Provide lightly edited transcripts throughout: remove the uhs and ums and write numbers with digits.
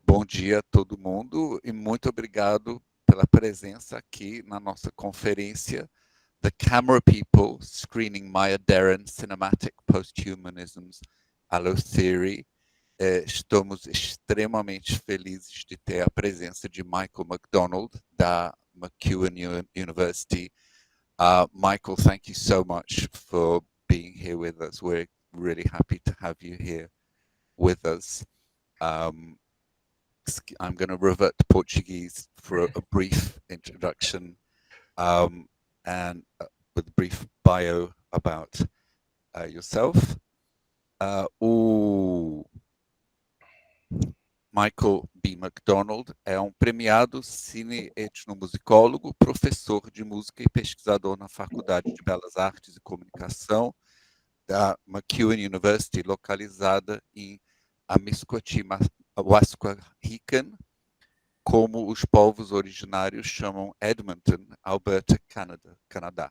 Bom dia a todo mundo e muito obrigado pela presença aqui na nossa conferência The Camera People Screening Maya Deren Cinematic Posthumanism's Allo-Theory. Estamos extremamente felizes de ter a presença de Michael McDonald, da Macewan University. Michael, thank you so much for being here with us. We're really happy to have you here with us. I'm going to revert to Portuguese for a brief introduction and with a brief bio about yourself. O Michael B. McDonald é um premiado cine-etnomusicólogo, professor de música e pesquisador na Faculdade de Belas Artes e Comunicação da Macewan University, localizada em Amisquati, Wasquahican, como os povos originários chamam Edmonton, Alberta, Canadá.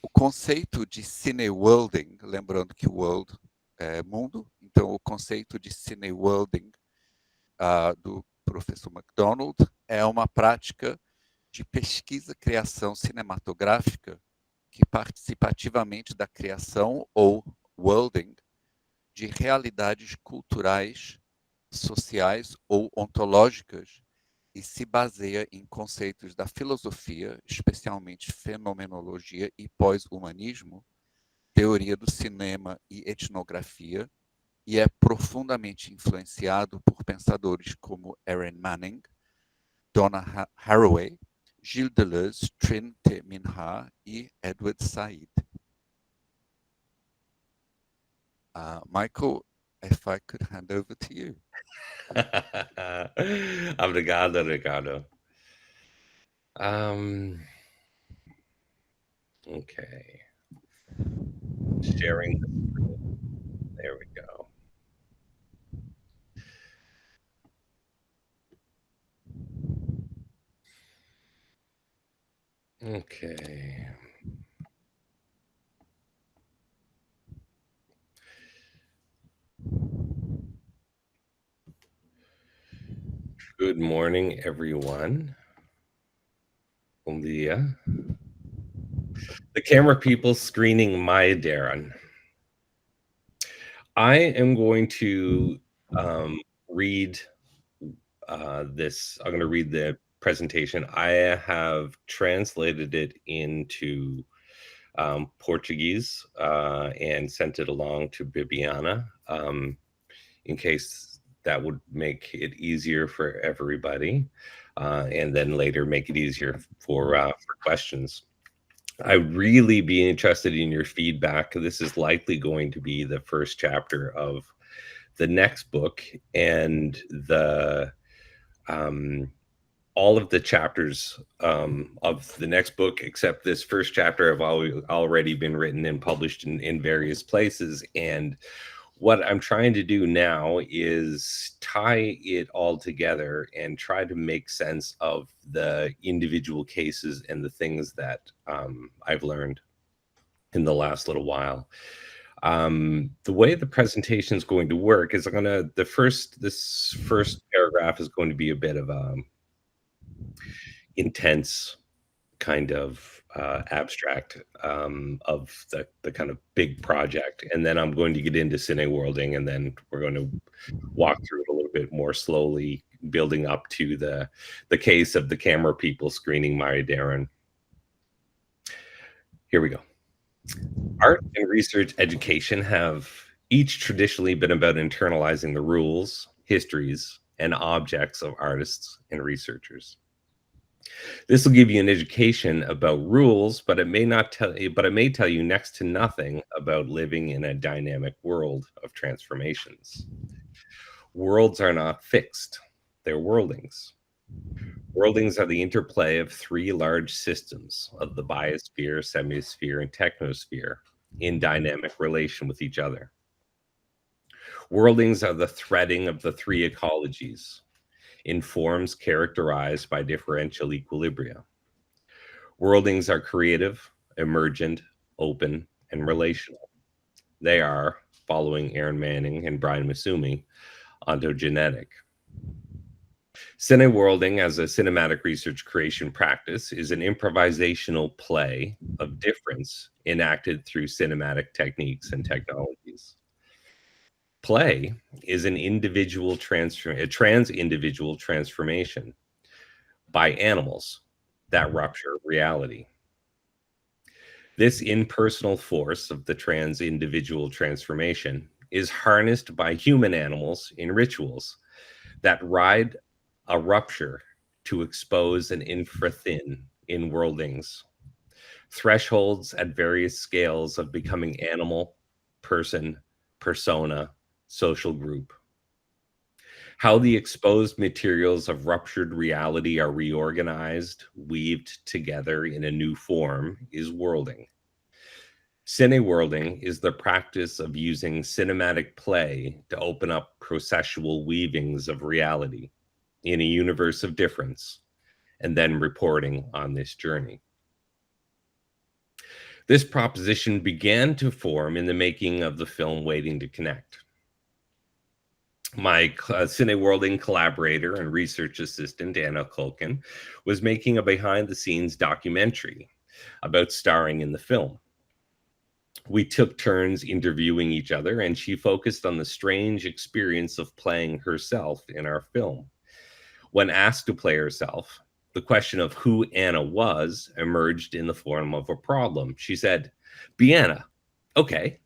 O conceito de cineworlding, lembrando que world é mundo, então o conceito de cineworlding do professor McDonald é uma prática de pesquisa e criação cinematográfica que participa ativamente da criação ou worlding de realidades culturais, sociais ou ontológicas e se baseia em conceitos da filosofia, especialmente fenomenologia e pós-humanismo, teoria do cinema e etnografia, e é profundamente influenciado por pensadores como Aaron Manning, Donna Haraway, Gilles Deleuze, Trinh T. Minh e Edward Said. Michael, if I could hand over to you. Obrigado, Ricardo. Okay. Sharing the screen. There we go. Okay. Good morning, everyone. Bom dia. The Camera People Screening Maya Deren. I am going to read this. I'm going to read the presentation. I have translated it into Portuguese and sent it along to Bibiana in case that would make it easier for everybody, and then later make it easier for questions. I'd really be interested in your feedback. This is likely going to be the first chapter of the next book, and the all of the chapters of the next book, except this first chapter, have already been written and published in various places. And what I'm trying to do now is tie it all together and try to make sense of the individual cases and the things that I've learned in the last little while. The way the presentation is going to work is this first paragraph is going to be a bit of a intense kind of abstract of the kind of big project, and then I'm going to get into cineworlding, and then we're going to walk through it a little bit more slowly, building up to the case of the camera people screening Maya Deren. Here we go. Art and research education have each traditionally been about internalizing the rules, histories, and objects of artists and researchers. This will give you an education about rules, but it may tell you next to nothing about living in a dynamic world of transformations. Worlds are not fixed, they're worldings. Worldings are the interplay of three large systems of the biosphere, semisphere, and technosphere in dynamic relation with each other. Worldings are the threading of the three ecologies in forms characterized by differential equilibria. Worldings are creative, emergent, open, and relational. They are, following Aaron Manning and Brian Macewan, ontogenetic. Cineworlding as a cinematic research creation practice is an improvisational play of difference enacted through cinematic techniques and technologies. Play is a trans-individual transformation by animals that rupture reality. This impersonal force of the trans-individual transformation is harnessed by human animals in rituals that ride a rupture to expose an infra-thin in worldings, thresholds at various scales of becoming animal, person, persona, social group. How the exposed materials of ruptured reality are reorganized, weaved together in a new form is worlding. Cineworlding is the practice of using cinematic play to open up processual weavings of reality in a universe of difference, and then reporting on this journey. This proposition began to form in the making of the film Waiting to Connect. My Cineworlding collaborator and research assistant, Anna Kulkin, was making a behind-the-scenes documentary about starring in the film. We took turns interviewing each other, and she focused on the strange experience of playing herself in our film. When asked to play herself, the question of who Anna was emerged in the form of a problem. She said, "Be Anna." "Okay,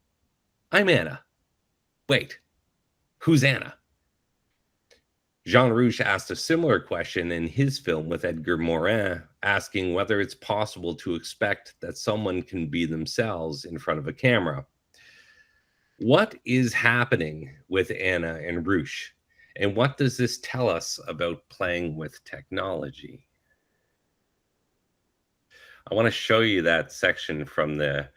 I'm Anna." "Wait, who's Anna?" Jean Rouch asked a similar question in his film with Edgar Morin, asking whether it's possible to expect that someone can be themselves in front of a camera. What is happening with Anna and Rouch? And what does this tell us about playing with technology? I want to show you that section from that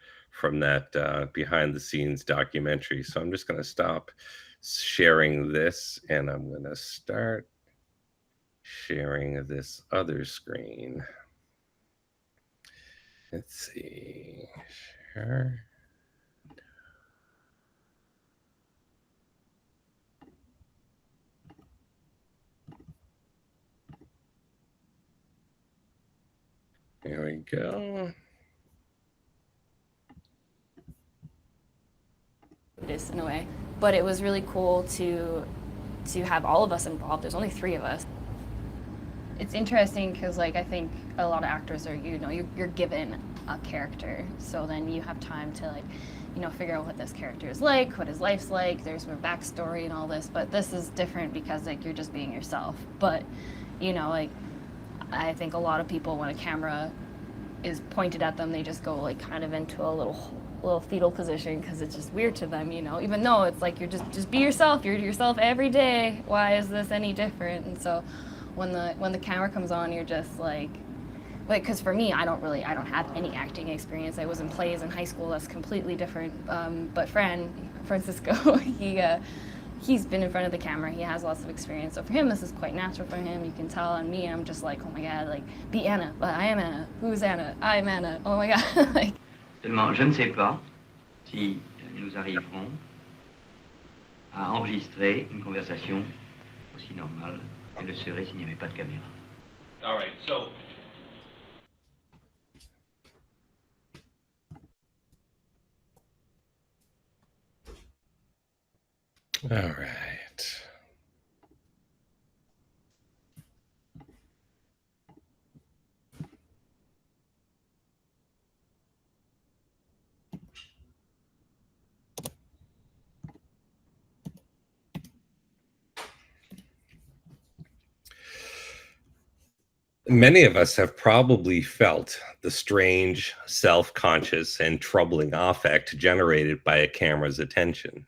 behind the scenes documentary. So I'm just going to stop sharing this, and I'm going to start sharing this other screen. Let's see. Share. There we go. This in a way, but it was really cool to have all of us involved. There's only 3 of us. It's interesting because, like, I think a lot of actors are, you're given a character, so then you have time to, like, figure out what this character is like, what his life's like. There's more backstory and all this, but this is different because, like, you're just being yourself. But like, I think a lot of people, when a camera is pointed at them, they just go, like, kind of into a little fetal position because it's just weird to them, even though it's like, you're just be yourself. You're yourself every day. Why is this any different? And so when the camera comes on, you're just like, because for me, I don't have any acting experience. I was in plays in high school. That's completely different. But Francisco, he's been in front of the camera. He has lots of experience. So for him, this is quite natural for him. You can tell. On me, I'm just like, oh my God, like, be Anna. But I am Anna. Who's Anna? I'm Anna. Oh my God. Like. Seulement, je ne sais pas si nous arriverons à enregistrer une conversation aussi normale qu'elle le serait s'il n'y avait pas de caméra. All right, so. All right. Many of us have probably felt the strange, self-conscious, and troubling affect generated by a camera's attention.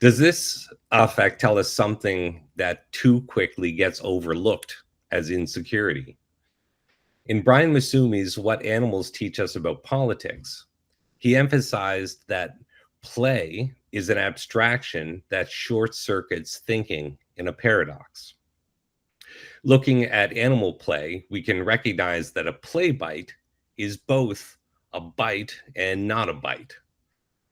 Does this affect tell us something that too quickly gets overlooked as insecurity? In Brian Masumi's What Animals Teach Us About Politics, he emphasized that play is an abstraction that short-circuits thinking in a paradox. Looking at animal play, we can recognize that a play bite is both a bite and not a bite.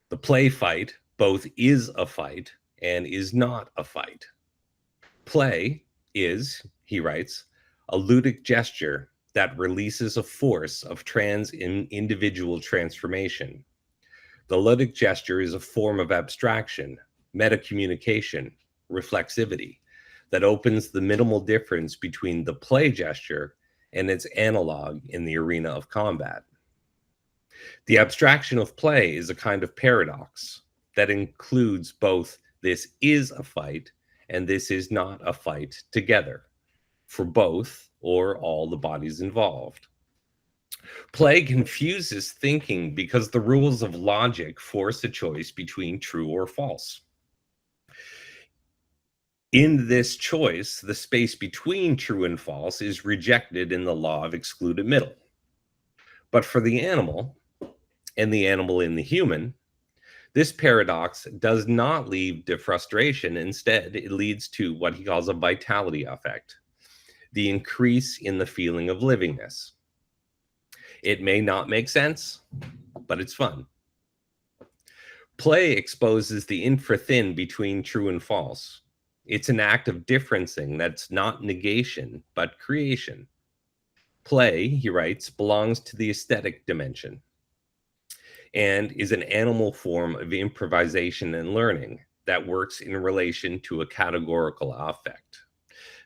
The play fight both is a fight and is not a fight. Play is, he writes, a ludic gesture that releases a force of individual transformation. The ludic gesture is a form of abstraction, metacommunication, reflexivity, that opens the minimal difference between the play gesture and its analog in the arena of combat. The abstraction of play is a kind of paradox that includes both this is a fight and this is not a fight together, for both or all the bodies involved. Play confuses thinking because the rules of logic force a choice between true or false. In this choice, the space between true and false is rejected in the law of excluded middle. But for the animal, and the animal in the human, this paradox does not lead to frustration. Instead, it leads to what he calls a vitality effect, the increase in the feeling of livingness. It may not make sense, but it's fun. Play exposes the infra-thin between true and false. It's an act of differencing that's not negation, but creation. Play, he writes, belongs to the aesthetic dimension and is an animal form of improvisation and learning that works in relation to a categorical affect.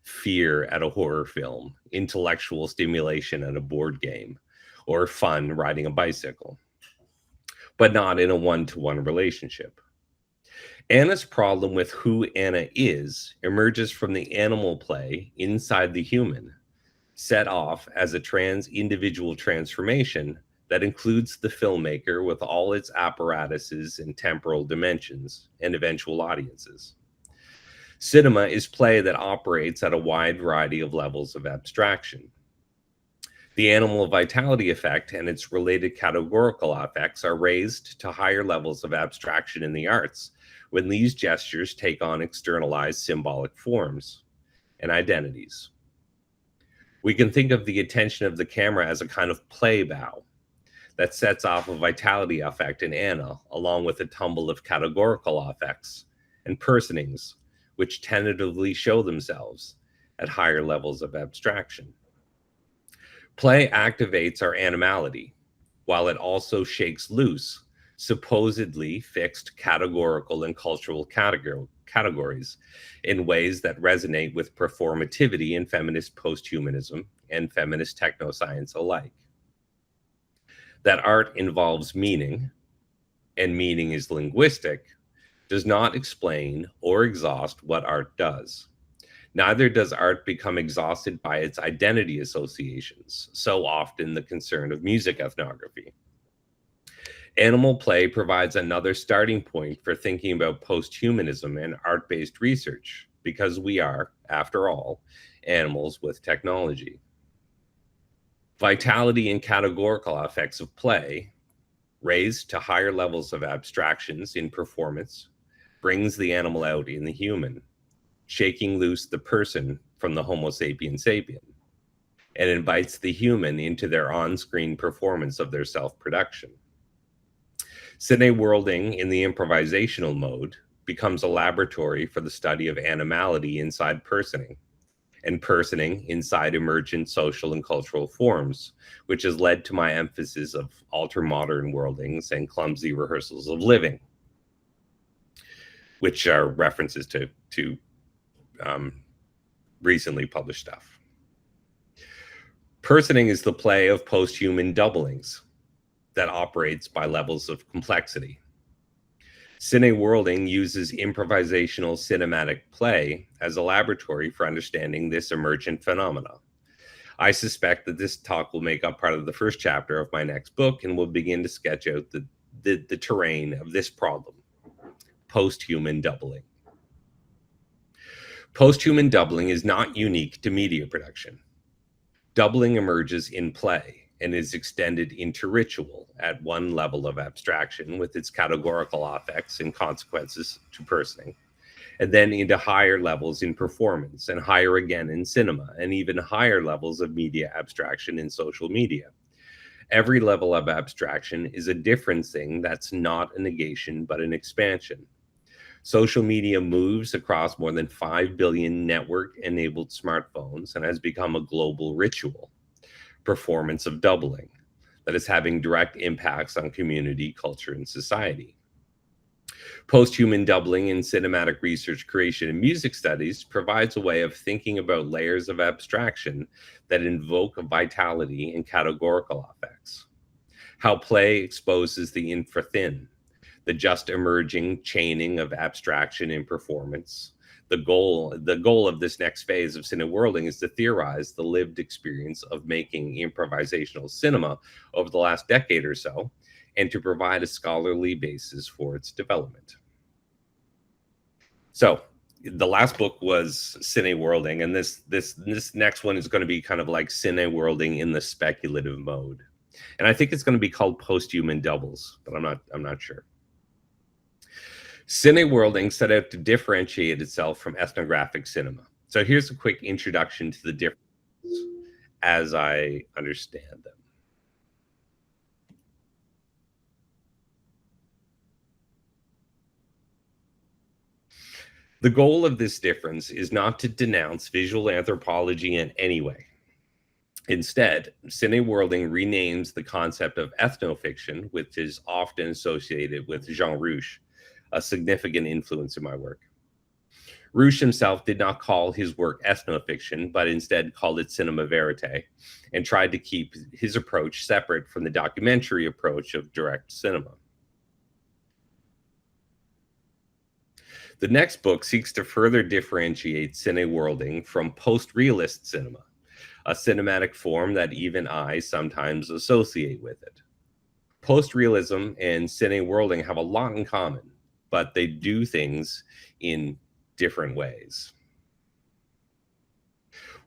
Fear at a horror film, intellectual stimulation at a board game, or fun riding a bicycle, but not in a one-to-one relationship. Anna's problem with who Anna is emerges from the animal play inside the human, set off as a trans-individual transformation that includes the filmmaker with all its apparatuses and temporal dimensions and eventual audiences. Cinema is play that operates at a wide variety of levels of abstraction. The animal vitality effect and its related categorical effects are raised to higher levels of abstraction in the arts when these gestures take on externalized symbolic forms and identities. We can think of the attention of the camera as a kind of play bow that sets off a vitality effect in Anna, along with a tumble of categorical effects and personings, which tentatively show themselves at higher levels of abstraction. Play activates our animality, while it also shakes loose supposedly fixed categorical and cultural categories in ways that resonate with performativity in feminist posthumanism and feminist technoscience alike. That art involves meaning, and meaning is linguistic, does not explain or exhaust what art does. Neither does art become exhausted by its identity associations, so often the concern of music ethnography. Animal play provides another starting point for thinking about posthumanism and art-based research, because we are, after all, animals with technology. Vitality and categorical effects of play, raised to higher levels of abstractions in performance, brings the animal out in the human, shaking loose the person from the Homo sapien sapien, and invites the human into their on-screen performance of their self-production. Cineworlding in the improvisational mode becomes a laboratory for the study of animality inside personing, and personing inside emergent social and cultural forms, which has led to my emphasis of ultra-modern worldings and clumsy rehearsals of living, which are references to recently published stuff. Personing is the play of post-human doublings that operates by levels of complexity. Cineworlding uses improvisational cinematic play as a laboratory for understanding this emergent phenomena. I suspect that this talk will make up part of the first chapter of my next book and will begin to sketch out the terrain of this problem, post-human doubling. Post-human doubling is not unique to media production. Doubling emerges in play and is extended into ritual at one level of abstraction with its categorical effects and consequences to personing, and then into higher levels in performance, and higher again in cinema, and even higher levels of media abstraction in social media. Every level of abstraction is a different thing that's not a negation but an expansion. Social media moves across more than 5 billion network-enabled smartphones and has become a global ritual, performance of doubling, that is having direct impacts on community, culture, and society. Posthuman doubling in cinematic research, creation, and music studies provides a way of thinking about layers of abstraction that invoke vitality and categorical effects. How play exposes the infra-thin, the just emerging chaining of abstraction in performance. The goal of this next phase of cineworlding is to theorize the lived experience of making improvisational cinema over the last decade or so, and to provide a scholarly basis for its development. So the last book was Cineworlding, and this next one is going to be kind of like Cineworlding in the speculative mode. And I think it's going to be called Posthuman Doubles, but I'm not sure. Cineworlding set out to differentiate itself from ethnographic cinema. So here's a quick introduction to the differences as I understand them. The goal of this difference is not to denounce visual anthropology in any way. Instead, Cineworlding renames the concept of ethnofiction, which is often associated with Jean Rouch, a significant influence in my work. Rouch himself did not call his work ethnofiction, but instead called it cinema verite, and tried to keep his approach separate from the documentary approach of direct cinema. The next book seeks to further differentiate cineworlding from post-realist cinema, a cinematic form that even I sometimes associate with it. Post-realism and cineworlding have a lot in common, but they do things in different ways.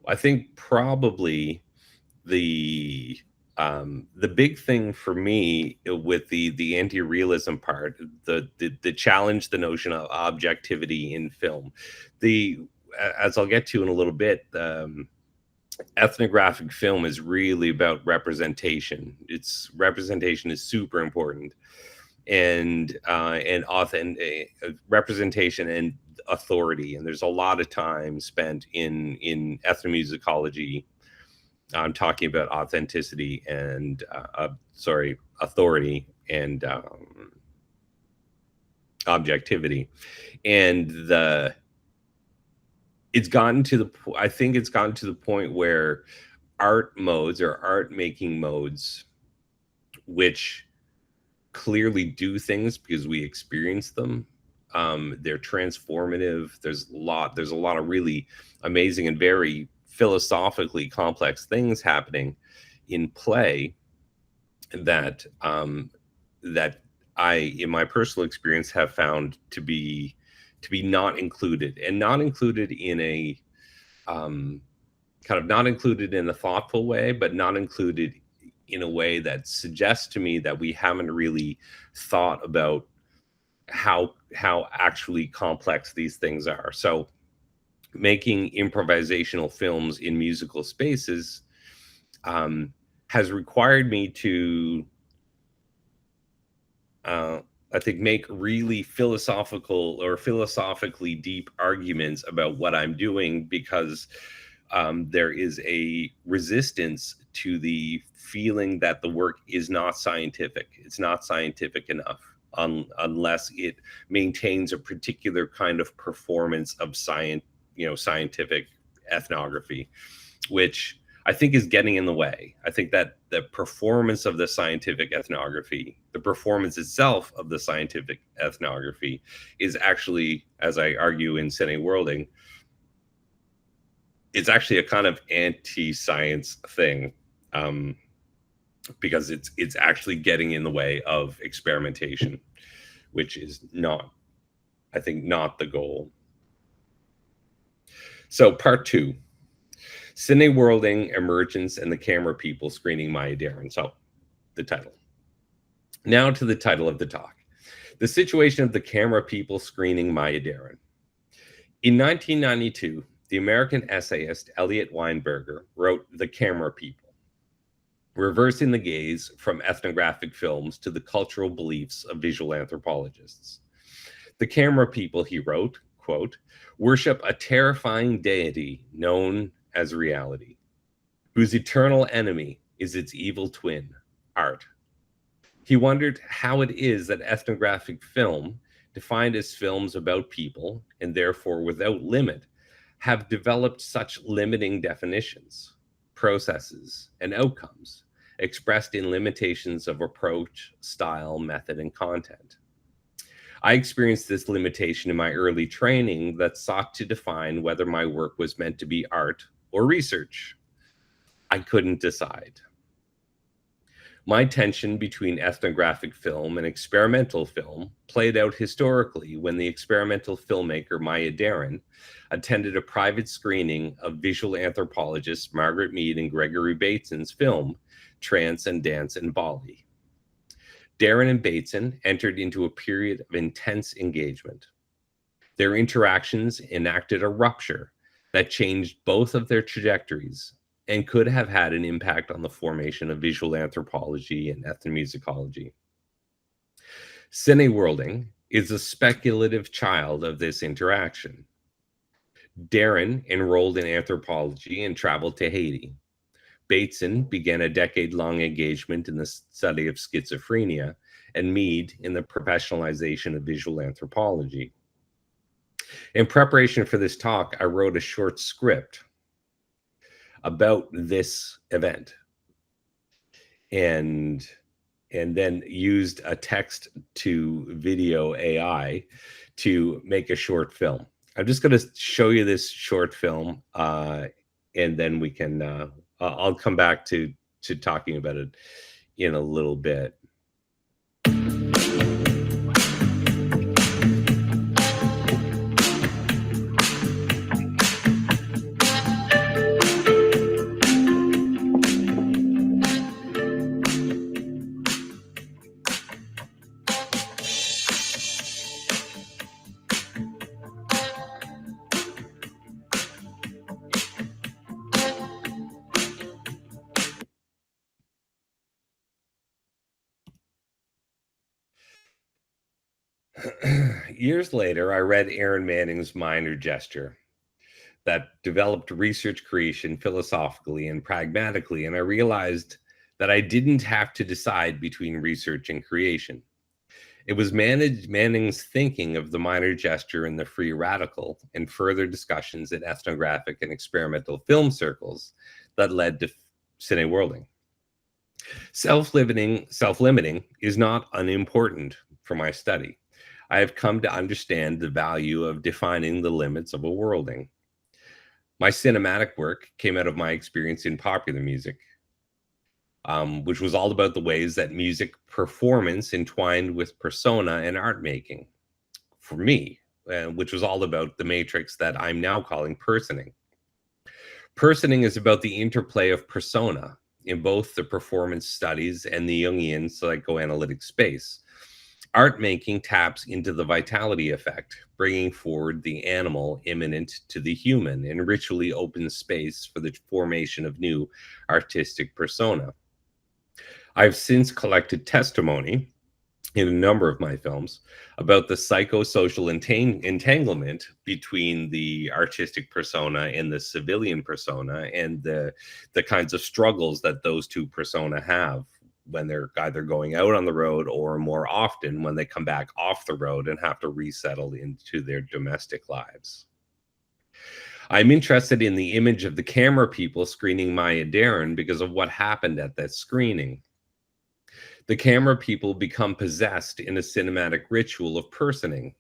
I think probably the big thing for me with the anti-realism part, the challenge the notion of objectivity in film. As I'll get to in a little bit, ethnographic film is really about representation. Its representation is super important, and representation and authority. And there's a lot of time spent in ethnomusicology. I'm talking about authenticity and authority and objectivity, and it's gotten to the point where art modes or art making modes, which clearly do things because we experience them. They're transformative. There's a lot of really amazing and very philosophically complex things happening in play that I, in my personal experience, have found to be not included, and not included in a not included in a thoughtful way, but not included in a way that suggests to me that we haven't really thought about how actually complex these things are. So making improvisational films in musical spaces has required me to I think make really philosophically deep arguments about what I'm doing, because there is a resistance to the feeling that the work is not scientific. It's not scientific enough unless it maintains a particular kind of performance of scientific ethnography, which I think is getting in the way. I think that the performance of the scientific ethnography, the performance itself of the scientific ethnography, is actually, as I argue in Cineworlding, it's actually a kind of anti-science thing, because it's actually getting in the way of experimentation, which is not, I think, not the goal. So part 2. Cineworlding, Emergence, and the Camera People Screening Maya Deren. So, the title. Now to the title of the talk. The situation of the camera people screening Maya Deren. In 1992, the American essayist Elliot Weinberger wrote The Camera People, reversing the gaze from ethnographic films to the cultural beliefs of visual anthropologists. The camera people, he wrote, quote, worship a terrifying deity known as reality, whose eternal enemy is its evil twin, art. He wondered how it is that ethnographic film, defined as films about people and therefore without limit, have developed such limiting definitions, processes, and outcomes expressed in limitations of approach, style, method, and content. I experienced this limitation in my early training that sought to define whether my work was meant to be art or research. I couldn't decide. My tension between ethnographic film and experimental film played out historically when the experimental filmmaker Maya Deren attended a private screening of visual anthropologists Margaret Mead and Gregory Bateson's film, Trance and Dance in Bali. Deren and Bateson entered into a period of intense engagement. Their interactions enacted a rupture that changed both of their trajectories and could have had an impact on the formation of visual anthropology and ethnomusicology. Cineworlding is a speculative child of this interaction. Deren enrolled in anthropology and traveled to Haiti. Bateson began a decade-long engagement in the study of schizophrenia, and Mead in the professionalization of visual anthropology. In preparation for this talk, I wrote a short script about this event and then used a text to video AI to make a short film. I'm just going to show you this short film and then we can I'll come back to talking about it in a little bit. Years later, I read Aaron Manning's Minor Gesture that developed research creation philosophically and pragmatically, and I realized that I didn't have to decide between research and creation. It was Manning's thinking of the minor gesture and the free radical and further discussions in ethnographic and experimental film circles that led to cineworlding. Self-limiting is not unimportant for my study. I have come to understand the value of defining the limits of a worlding. My cinematic work came out of my experience in popular music, which was all about the ways that music performance entwined with persona and art making. For me, which was all about the matrix that I'm now calling personing. Personing is about the interplay of persona in both the performance studies and the Jungian psychoanalytic space. Art making taps into the vitality effect, bringing forward the animal immanent to the human and ritually opens space for the formation of new artistic persona. I've since collected testimony in a number of my films about the psychosocial entanglement between the artistic persona and the civilian persona and the kinds of struggles that those two persona have when they're either going out on the road or more often when they come back off the road and have to resettle into their domestic lives. I'm interested in the image of the camera people screening Maya Deren because of what happened at that screening. The camera people become possessed in a cinematic ritual of personing.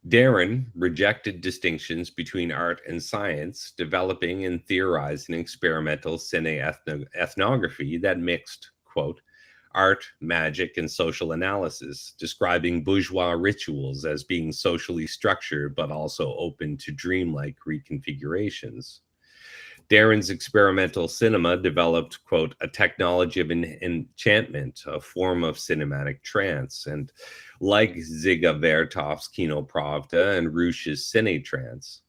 Deren rejected distinctions between art and science, developing and theorizing experimental cine-ethnography that mixed, quote, art, magic, and social analysis, describing bourgeois rituals as being socially structured but also open to dreamlike reconfigurations. Deren's experimental cinema developed, quote, a technology of enchantment, a form of cinematic trance, and like Ziga Vertov's Kino Pravda and Ruch's Cine Trance,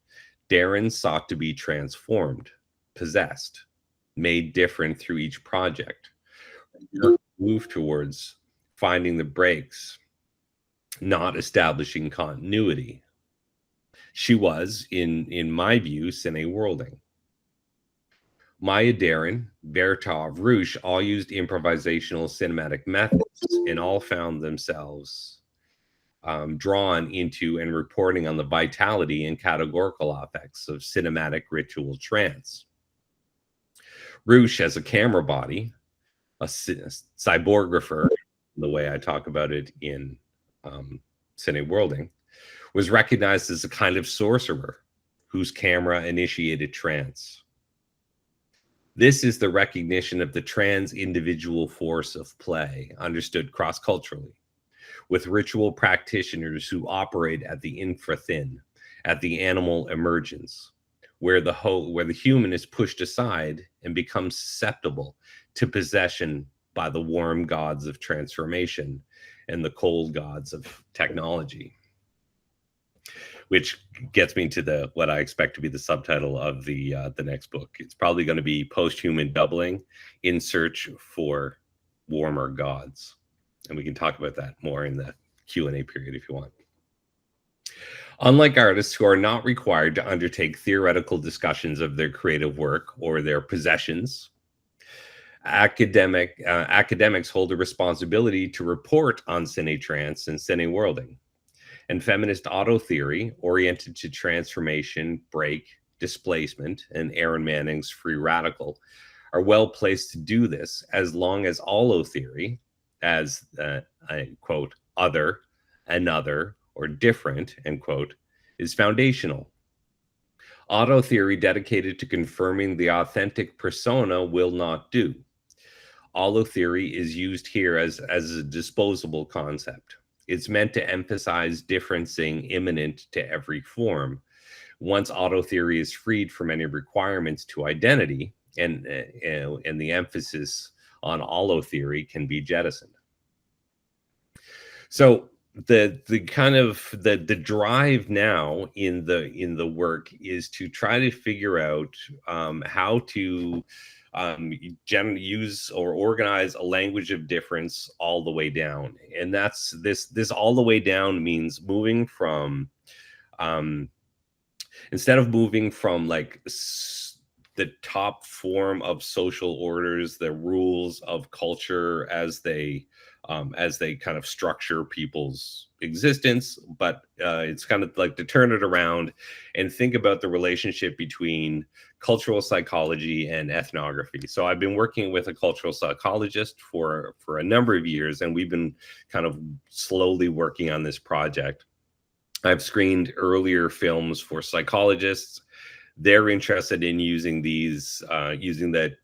Deren sought to be transformed, possessed, made different through each project, move towards finding the breaks not establishing continuity. She was, in my view, cine worlding. Maya Deren, Bertov, Ruch all used improvisational cinematic methods and all found themselves drawn into and reporting on the vitality and categorical effects of cinematic ritual trance. Ruch, as a camera body, a cyborgrapher, the way I talk about it in cine worlding, was recognized as a kind of sorcerer whose camera initiated trance. This is the recognition of the trans-individual force of play, understood cross-culturally, with ritual practitioners who operate at the infra-thin, at the animal emergence, where the human is pushed aside and becomes susceptible to possession by the warm gods of transformation and the cold gods of technology. Which gets me to what I expect to be the subtitle of the next book. It's probably going to be Posthuman Doubling in Search for Warmer Gods. And we can talk about that more in the Q&A period if you want. Unlike artists who are not required to undertake theoretical discussions of their creative work or their possessions, academics hold a responsibility to report on cine trance and cine worlding. And feminist auto-theory, oriented to transformation, break, displacement, and Aaron Manning's free radical, are well placed to do this as long as allo-theory, as I quote, other, another, or different, end quote, is foundational. Auto-theory dedicated to confirming the authentic persona will not do. Allo-theory is used here as a disposable concept. It's meant to emphasize differencing immanent to every form. Once auto-theory is freed from any requirements to identity, and the emphasis on allo-theory can be jettisoned. So the kind of the drive now in the work is to try to figure out how to use or organize a language of difference all the way down. And that's this all the way down means moving from instead of moving from like the top form of social orders, the rules of culture as they kind of structure people's existence, but it's kind of like to turn it around and think about the relationship between cultural psychology and ethnography. So I've been working with a cultural psychologist for a number of years, and we've been kind of slowly working on this project. I've screened earlier films for psychologists. They're interested in using these, using the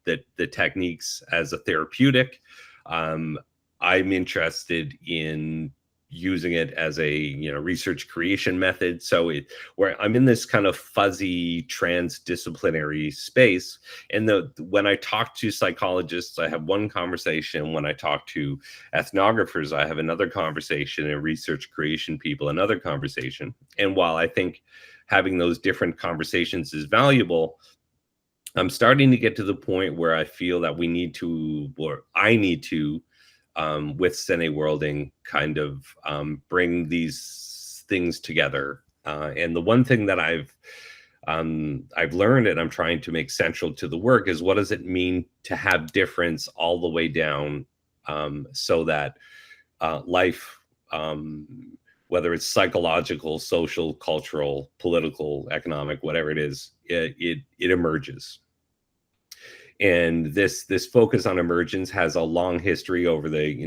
techniques as a therapeutic. I'm interested in using it as a research creation method. So where I'm in this kind of fuzzy transdisciplinary space. And when I talk to psychologists, I have one conversation. When I talk to ethnographers, I have another conversation, and research creation people, another conversation. And while I think having those different conversations is valuable, I'm starting to get to the point where I feel that we need to, or I need to, with cine worlding, kind of bring these things together. And the one thing that I've learned and I'm trying to make central to the work is, what does it mean to have difference all the way down, so that life, whether it's psychological, social, cultural, political, economic, whatever it is, it emerges. And this focus on emergence has a long history over the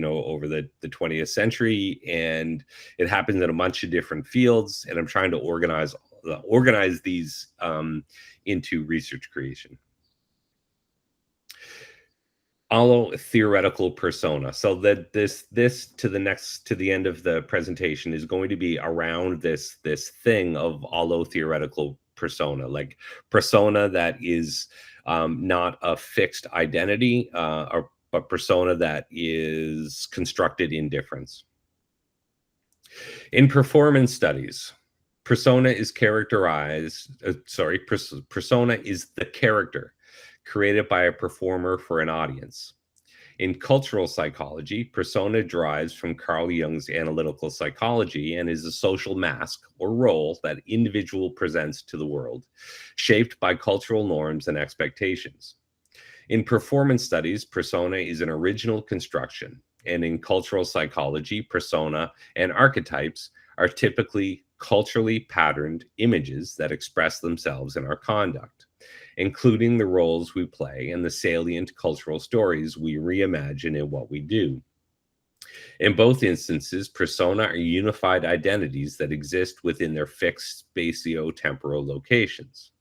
20th century, and it happens in a bunch of different fields. And I'm trying to organize these into research creation. Allo-theoretical persona. So that this to the end of the presentation is going to be around this thing of allo-theoretical persona, like persona that is not a fixed identity, or a persona that is constructed in difference. In performance studies, persona is persona is the character created by a performer for an audience. In cultural psychology, persona derives from Carl Jung's analytical psychology and is a social mask or role that individual presents to the world, shaped by cultural norms and expectations. In performance studies, persona is an original construction, and in cultural psychology, persona and archetypes are typically culturally patterned images that express themselves in our conduct, including the roles we play and the salient cultural stories we reimagine in what we do. In both instances, persona are unified identities that exist within their fixed spatio-temporal locations.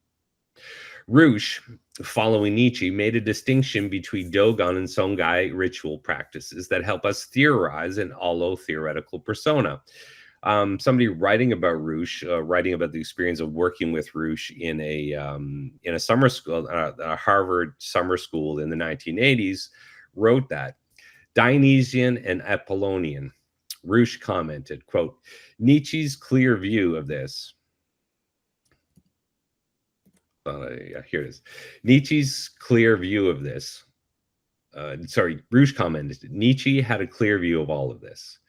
Roosh, following Nietzsche, made a distinction between Dogon and Songhai ritual practices that help us theorize an allo-theoretical persona. Somebody writing about Roosh, writing about the experience of working with Roosh in a summer school, a Harvard summer school in the 1980s, wrote that Dionysian and Apollonian. Roosh commented, quote, Nietzsche's clear view of this. Here it is. Nietzsche's clear view of this. Roosh commented, Nietzsche had a clear view of all of this.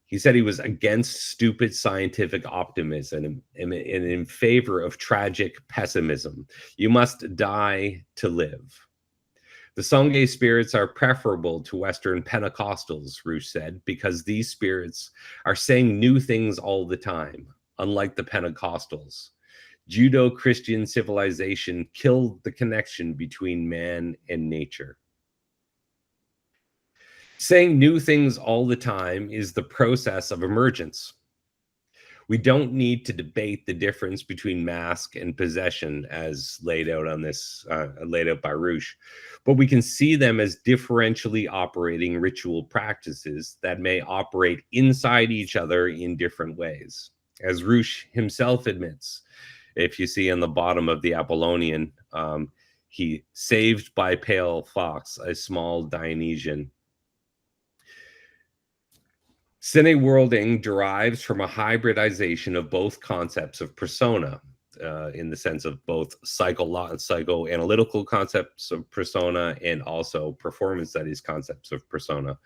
He said he was against stupid scientific optimism and in favor of tragic pessimism. You must die to live. The Songhai spirits are preferable to Western Pentecostals, Roosh said, because these spirits are saying new things all the time, unlike the Pentecostals. Judeo-Christian civilization killed the connection between man and nature. Saying new things all the time is the process of emergence. We don't need to debate the difference between mask and possession as laid out by Roosh, but we can see them as differentially operating ritual practices that may operate inside each other in different ways. As Roosh himself admits, if you see on the bottom of the Apollonian, he saved by pale fox, a small Dionysian. Cineworlding derives from a hybridization of both concepts of persona, in the sense of both psychoanalytical concepts of persona and also performance studies concepts of persona,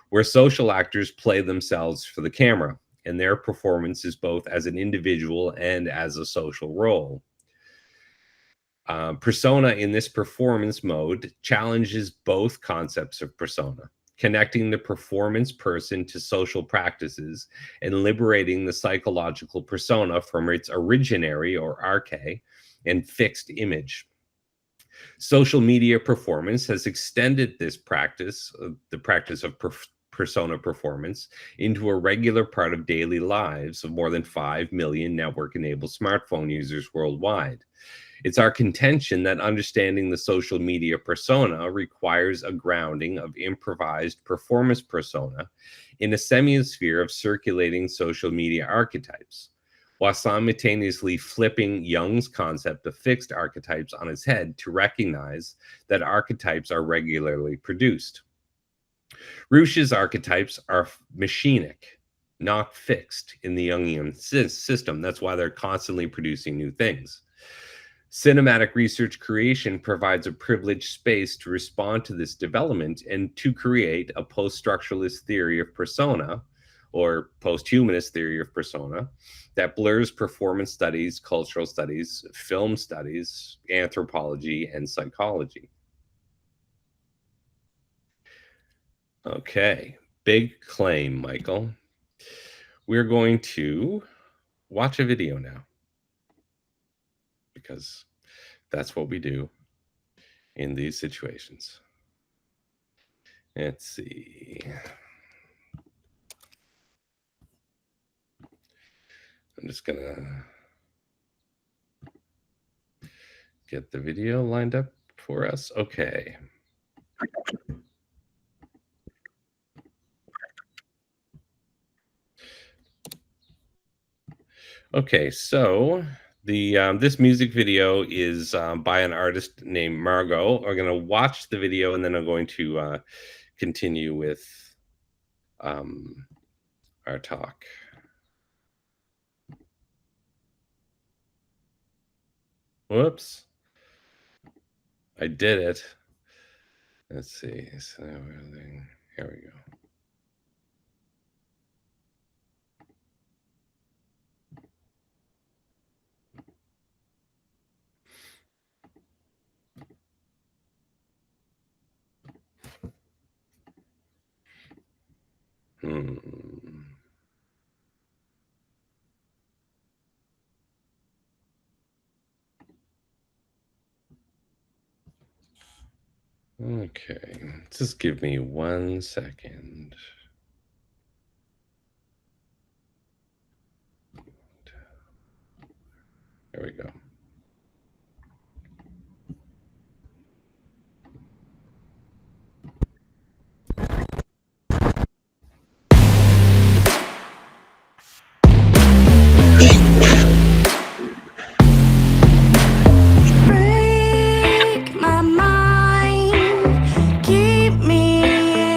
where social actors play themselves for the camera, and their performance is both as an individual and as a social role. Persona in this performance mode challenges both concepts of persona, connecting the performance person to social practices and liberating the psychological persona from its originary or arche and fixed image. Social media performance has extended this practice, the practice of persona performance, into a regular part of daily lives of more than 5 million network-enabled smartphone users worldwide. It's our contention that understanding the social media persona requires a grounding of improvised performance persona in a semiosphere of circulating social media archetypes, while simultaneously flipping Jung's concept of fixed archetypes on its head to recognize that archetypes are regularly produced. Roosh's archetypes are machinic, not fixed in the Jungian system. That's why they're constantly producing new things. Cinematic research creation provides a privileged space to respond to this development and to create a post-structuralist theory of persona, or post-humanist theory of persona, that blurs performance studies, cultural studies, film studies, anthropology, and psychology. Okay, big claim, Michael. We're going to watch a video now, because that's what we do in these situations. Let's see. I'm just gonna get the video lined up for us. Okay. Okay, so this music video is by an artist named Margot. We're going to watch the video, and then I'm going to continue with our talk. Whoops. I did it. Let's see. So here we go. Okay, just give me 1 second. There we go. Break my mind, keep me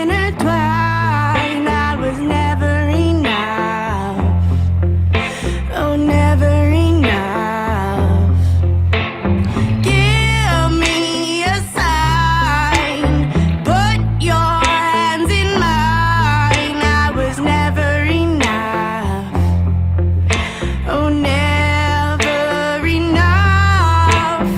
intertwined. I was never enough, oh, never enough. Give me a sign, put your hands in mine. I was never enough, oh, never enough.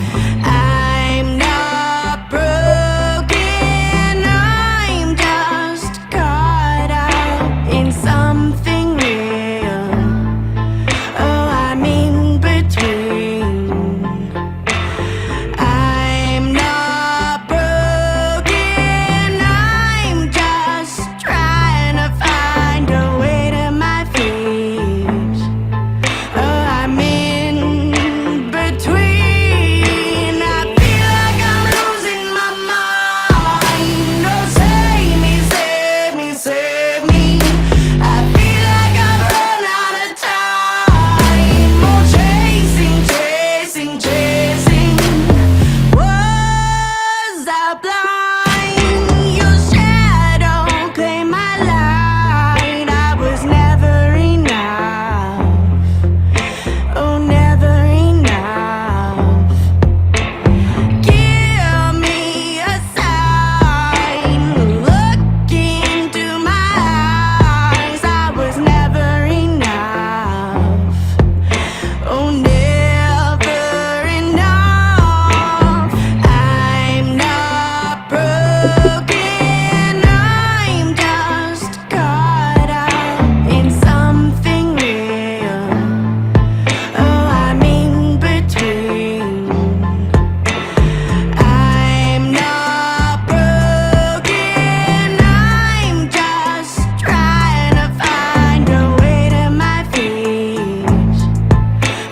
I'm not broken, I'm just caught up in something real. Oh, I'm in between. I'm not broken, I'm just trying to find a way to my feet. Oh, I'm in between. I feel like I'm losing my mind. Oh, save me, save me, save me. I feel like I've run out of time. Oh, chasing, chasing, chasing. Was I blind? Your shadow claimed my light. I was never enough. Oh, never enough. Give me a sign. Look into my eyes. I was never enough. Oh, never enough. I'm not broken, I'm just caught up in something real. Oh, I'm in between. I'm not broken, I'm just trying to find a way to my feet.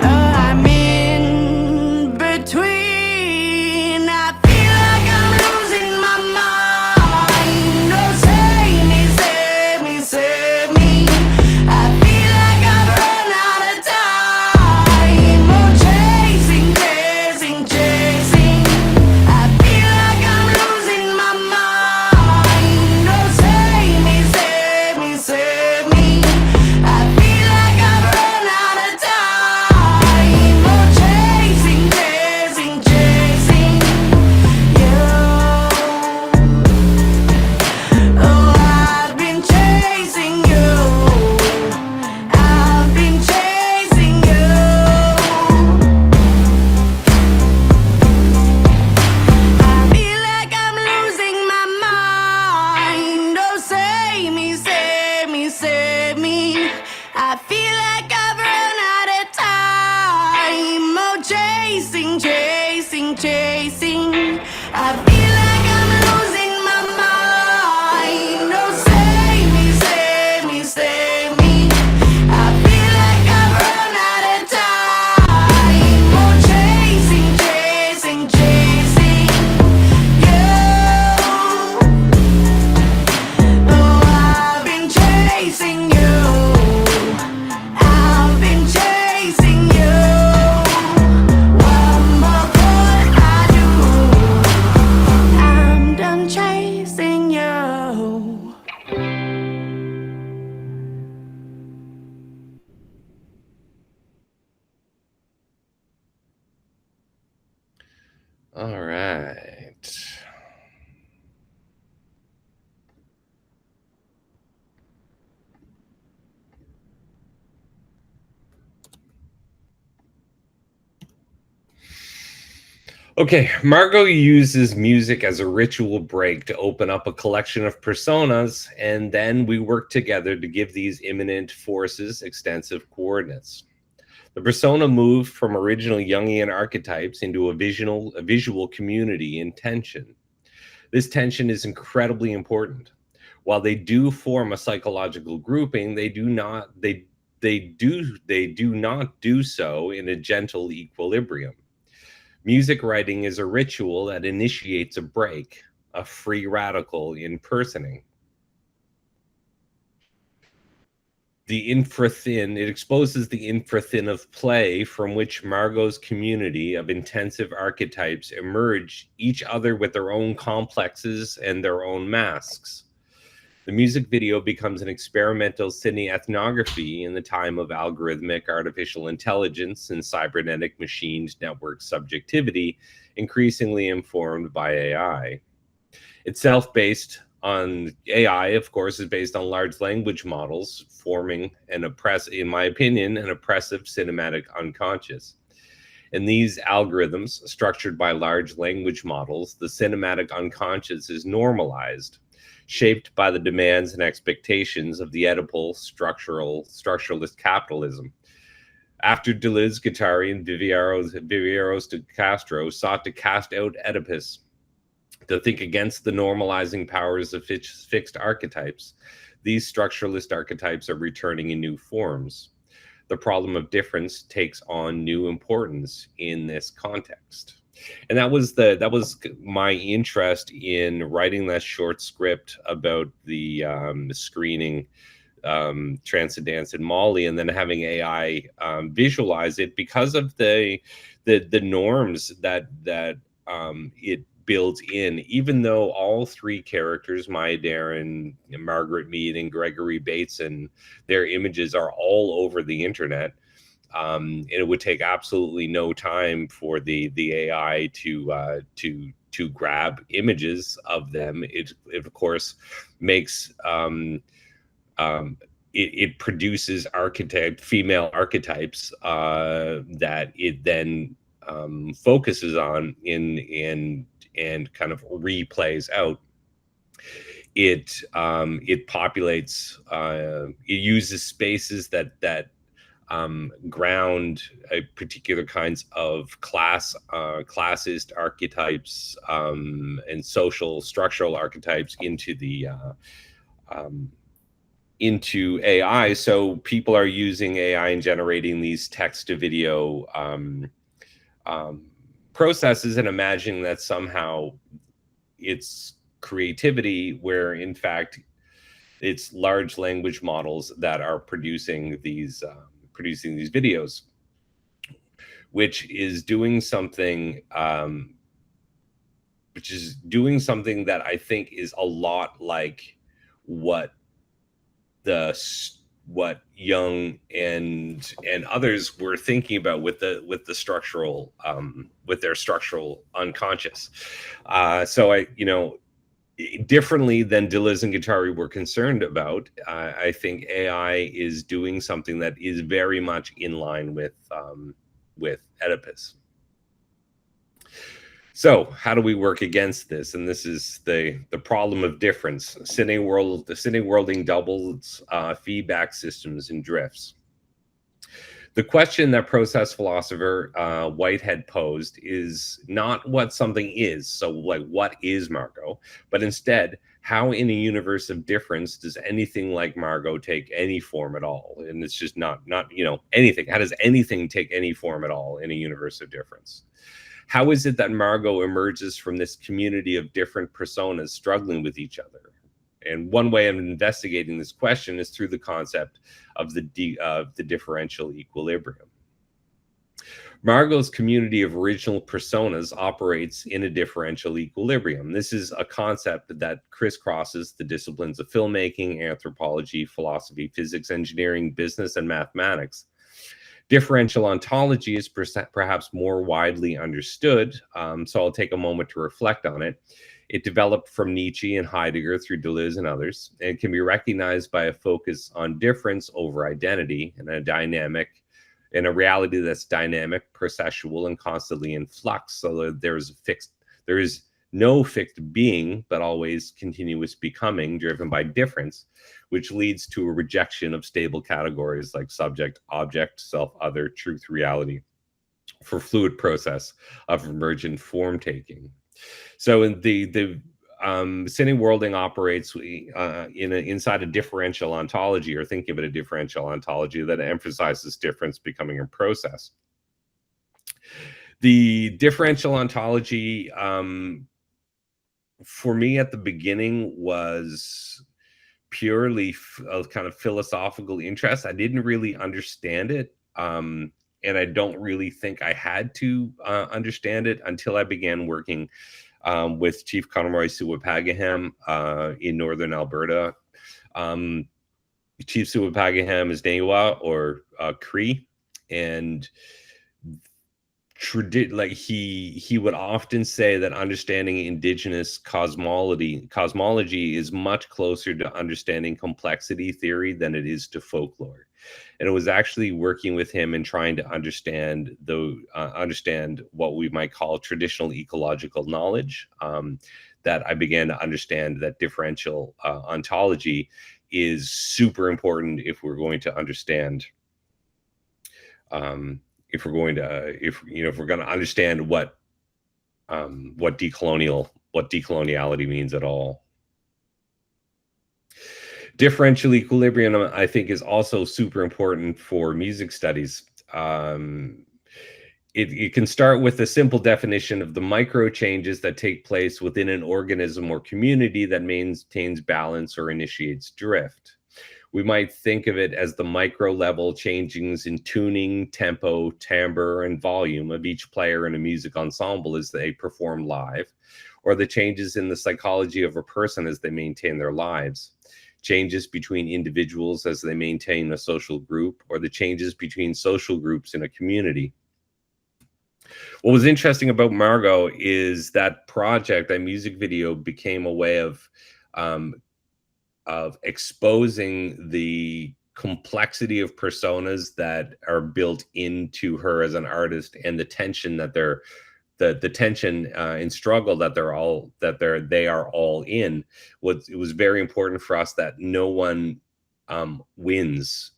Oh, I'm in between. I feel like I'm losing my mind. Oh, save me, save me, save me. I feel like I've run out of time. Oh, chasing, chasing, chasing. I feel like I'm losing my mind. Oh, save me, save me, save me. I feel like I've run out of time. Oh, chasing, chasing, chasing you. Oh, I've been chasing you. I've been chasing you. I feel like I'm losing my mind. Oh, save me, save me, save me. I feel like I've run out of time. Oh, chasing, chasing, chasing. I feel like I'm losing my mind. Oh, save me, save me, save me. I feel like I've run out of time. Oh, chasing, chasing, chasing you. Oh, I've been chasing you. I've been chasing you. What more could I do? I'm done chasing you. All right. Okay, Margot uses music as a ritual break to open up a collection of personas, and then we work together to give these immanent forces extensive coordinates. The persona moved from original Jungian archetypes into a visual community in tension. This tension is incredibly important. While they do form a psychological grouping, they do not do so in a gentle equilibrium. Music writing is a ritual that initiates a break, a free radical impersoning. The infrathin, it exposes the infrathin of play from which Margot's community of intensive archetypes emerge, each other with their own complexes and their own masks. The music video becomes an experimental cineethnography in the time of algorithmic artificial intelligence and cybernetic machined network subjectivity, increasingly informed by AI. Itself based on AI, of course, is based on large language models, forming in my opinion, an oppressive cinematic unconscious. In these algorithms, structured by large language models, the cinematic unconscious is normalized, shaped by the demands and expectations of the Oedipal structuralist capitalism. After Deleuze, Guattari, and Viveiros de Castro sought to cast out Oedipus, to think against the normalizing powers of fixed archetypes, these structuralist archetypes are returning in new forms. The problem of difference takes on new importance in this context. And that was my interest in writing that short script about the screening Transcendence in Mali, and then having AI visualize it because of the norms that it builds in. Even though all three characters, Maya Deren, Margaret Mead, and Gregory Bateson, their images are all over the internet. And it would take absolutely no time for the AI to grab images of them. It of course makes it produces female archetypes that it then focuses on and kind of replays out. It populates. It uses spaces that ground particular kinds of classist archetypes and social structural archetypes into AI. So people are using AI and generating these text to video processes and imagining that somehow it's creativity, where in fact it's large language models that are producing these videos, which is doing something that I think is a lot like what Jung and others were thinking about with the structural with their structural unconscious. So differently than Deleuze and Guattari were concerned about, I think AI is doing something that is very much in line with Oedipus. So how do we work against this? And this is the problem of difference. The cineworlding doubles feedback systems and drifts. The question that process philosopher Whitehead posed is not what something is, so like what is Margot, but instead, how in a universe of difference does anything like Margot take any form at all? And it's just not anything. How does anything take any form at all in a universe of difference? How is it that Margot emerges from this community of different personas struggling with each other? And one way of investigating this question is through the concept of the differential equilibrium. Margot's community of original personas operates in a differential equilibrium. This is a concept that crisscrosses the disciplines of filmmaking, anthropology, philosophy, physics, engineering, business, and mathematics. Differential ontology is perhaps more widely understood, so I'll take a moment to reflect on it. It developed from Nietzsche and Heidegger through Deleuze and others, and can be recognized by a focus on difference over identity and a dynamic in a reality that's dynamic, processual, and constantly in flux. So that there is no fixed being, but always continuous becoming driven by difference, which leads to a rejection of stable categories like subject, object, self, other, truth, reality, for fluid process of emergent form taking. So in the cine worlding operates inside a differential ontology, or thinking of it a differential ontology that emphasizes difference becoming a process. The differential ontology, for me at the beginning, was purely a kind of philosophical interest. I didn't really understand it. And I don't really think I had to understand it until I began working with Chief Conroy Suwapagaham in northern Alberta. Chief Suwapagaham is Nehua, or Cree, and like he would often say that understanding indigenous cosmology is much closer to understanding complexity theory than it is to folklore. And it was actually working with him and trying to understand what we might call traditional ecological knowledge, that I began to understand that differential ontology is super important if we're going to understand if we're going to understand what decoloniality means at all. Differential equilibrium, I think, is also super important for music studies. It can start with a simple definition of the micro changes that take place within an organism or community that maintains balance or initiates drift. We might think of it as the micro level changings in tuning, tempo, timbre, and volume of each player in a music ensemble as they perform live, or the changes in the psychology of a person as they maintain their lives, changes between individuals as they maintain a social group, or the changes between social groups in a community. What was interesting about Margot is that project, that music video, became a way of exposing the complexity of personas that are built into her as an artist, and the tension that the tension and struggle that they are all in. It was very important for us that no one wins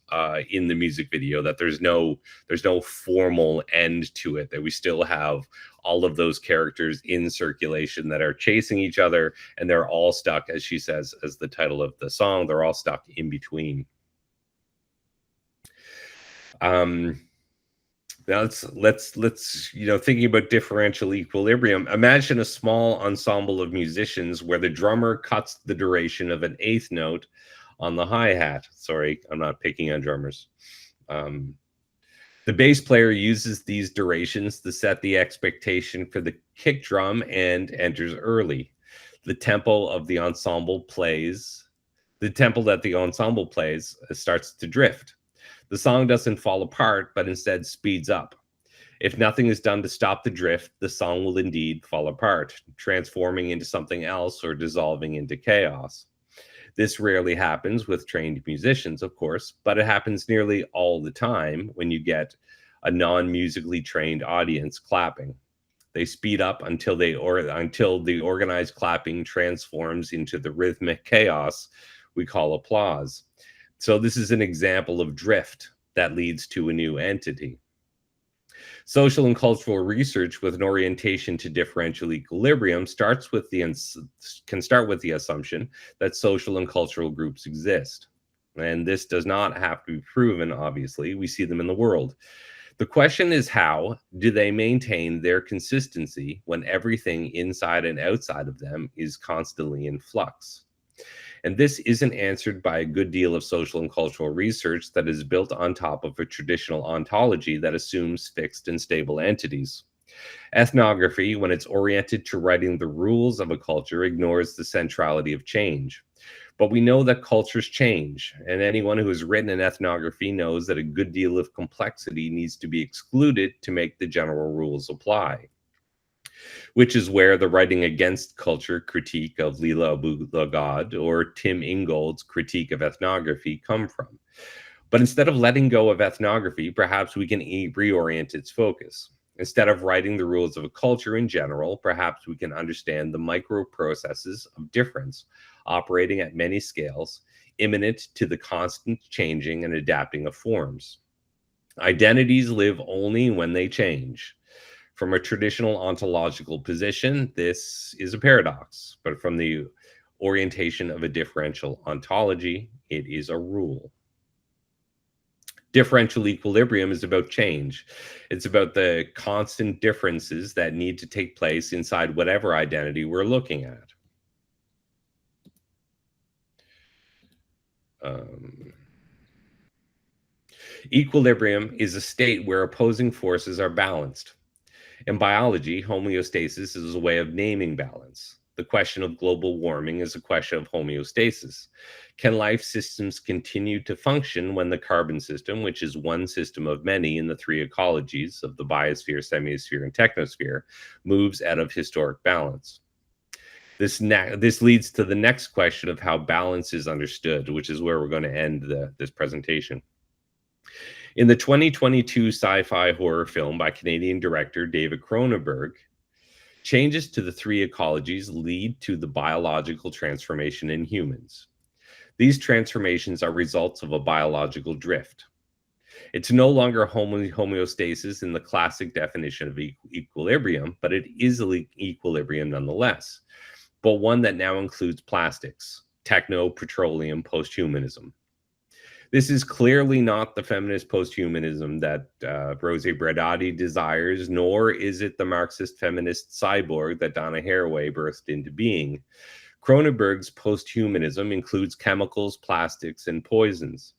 in the music video, that there's no formal end to it, that we still have all of those characters in circulation that are chasing each other, and they're all stuck, as she says, as the title of the song, they're all stuck in between. Now let's thinking about differential equilibrium, imagine a small ensemble of musicians where the drummer cuts the duration of an eighth note on the hi-hat. Sorry, I'm not picking on drummers. The bass player uses these durations to set the expectation for the kick drum and enters early. The tempo that the ensemble plays starts to drift. The song doesn't fall apart, but instead speeds up. If nothing is done to stop the drift, the song will indeed fall apart, transforming into something else or dissolving into chaos. This rarely happens with trained musicians, of course, but it happens nearly all the time when you get a non-musically trained audience clapping. They speed up until the organized clapping transforms into the rhythmic chaos we call applause. So this is an example of drift that leads to a new entity. Social and cultural research with an orientation to differential equilibrium can start with the assumption that social and cultural groups exist. And this does not have to be proven, obviously. We see them in the world. The question is, how do they maintain their consistency when everything inside and outside of them is constantly in flux? And this isn't answered by a good deal of social and cultural research that is built on top of a traditional ontology that assumes fixed and stable entities. Ethnography, when it's oriented to writing the rules of a culture, ignores the centrality of change. But we know that cultures change, and anyone who has written an ethnography knows that a good deal of complexity needs to be excluded to make the general rules apply, which is where the writing against culture critique of Leela Abu-Lagad or Tim Ingold's critique of ethnography come from. But instead of letting go of ethnography, perhaps we can reorient its focus. Instead of writing the rules of a culture in general, perhaps we can understand the micro processes of difference operating at many scales, imminent to the constant changing and adapting of forms. Identities live only when they change. From a traditional ontological position, this is a paradox, but from the orientation of a differential ontology, it is a rule. Differential equilibrium is about change. It's about the constant differences that need to take place inside whatever identity we're looking at. Equilibrium is a state where opposing forces are balanced. In biology, homeostasis is a way of naming balance. The question of global warming is a question of homeostasis. Can life systems continue to function when the carbon system, which is one system of many in the three ecologies of the biosphere, semiosphere, and technosphere, moves out of historic balance? This leads to the next question of how balance is understood, which is where we're going to end this presentation. In the 2022 sci-fi horror film by Canadian director David Cronenberg, changes to the three ecologies lead to the biological transformation in humans. These transformations are results of a biological drift. It's no longer homeostasis in the classic definition of equilibrium, but it is equilibrium nonetheless, but one that now includes plastics, techno, petroleum, posthumanism. This is clearly not the feminist posthumanism that Rosa Braidotti desires, nor is it the Marxist feminist cyborg that Donna Haraway birthed into being. Cronenberg's posthumanism includes chemicals, plastics, and poisons.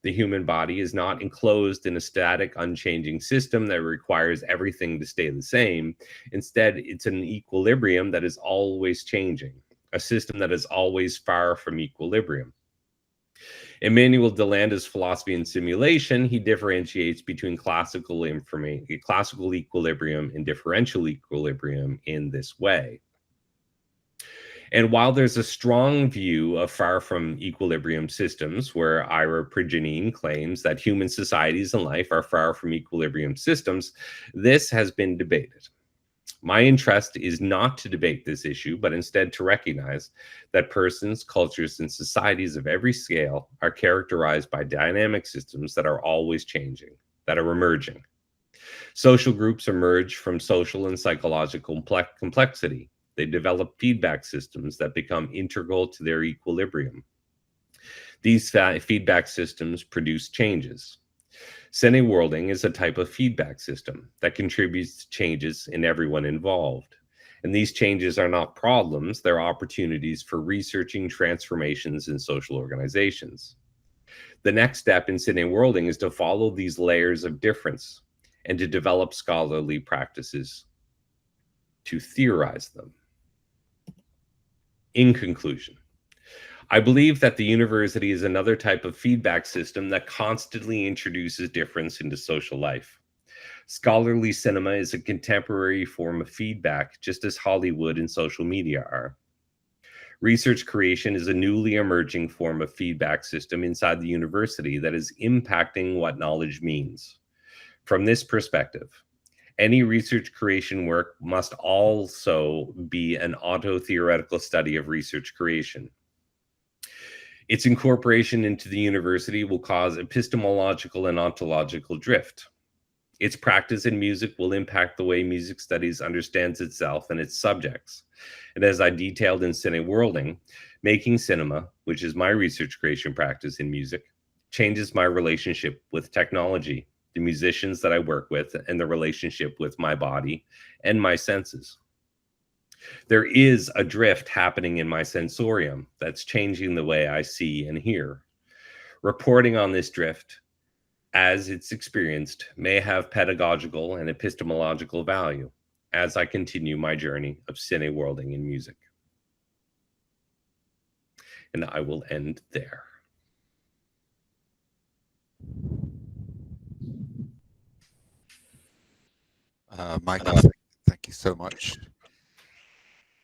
The human body is not enclosed in a static, unchanging system that requires everything to stay the same. Instead, it's an equilibrium that is always changing, a system that is always far from equilibrium. In Manuel Delanda's Philosophy and Simulation, he differentiates between classical equilibrium and differential equilibrium in this way. And while there's a strong view of far from equilibrium systems, where Ira Prijanine claims that human societies and life are far from equilibrium systems, this has been debated. My interest is not to debate this issue, but instead to recognize that persons, cultures, and societies of every scale are characterized by dynamic systems that are always changing, that are emerging. Social groups emerge from social and psychological complexity. They develop feedback systems that become integral to their equilibrium. These feedback systems produce changes. Cineworlding is a type of feedback system that contributes to changes in everyone involved. And these changes are not problems, they're opportunities for researching transformations in social organizations. The next step in cineworlding is to follow these layers of difference and to develop scholarly practices to theorize them. In conclusion, I believe that the university is another type of feedback system that constantly introduces difference into social life. Scholarly cinema is a contemporary form of feedback, just as Hollywood and social media are. Research creation is a newly emerging form of feedback system inside the university that is impacting what knowledge means. From this perspective, any research creation work must also be an auto-theoretical study of research creation. Its incorporation into the university will cause epistemological and ontological drift. Its practice in music will impact the way music studies understands itself and its subjects. And as I detailed in Cineworlding, making cinema, which is my research creation practice in music, changes my relationship with technology, the musicians that I work with, and the relationship with my body and my senses. There is a drift happening in my sensorium that's changing the way I see and hear. Reporting on this drift, as it's experienced, may have pedagogical and epistemological value as I continue my journey of cineworlding in music. And I will end there. Michael, thank you so much.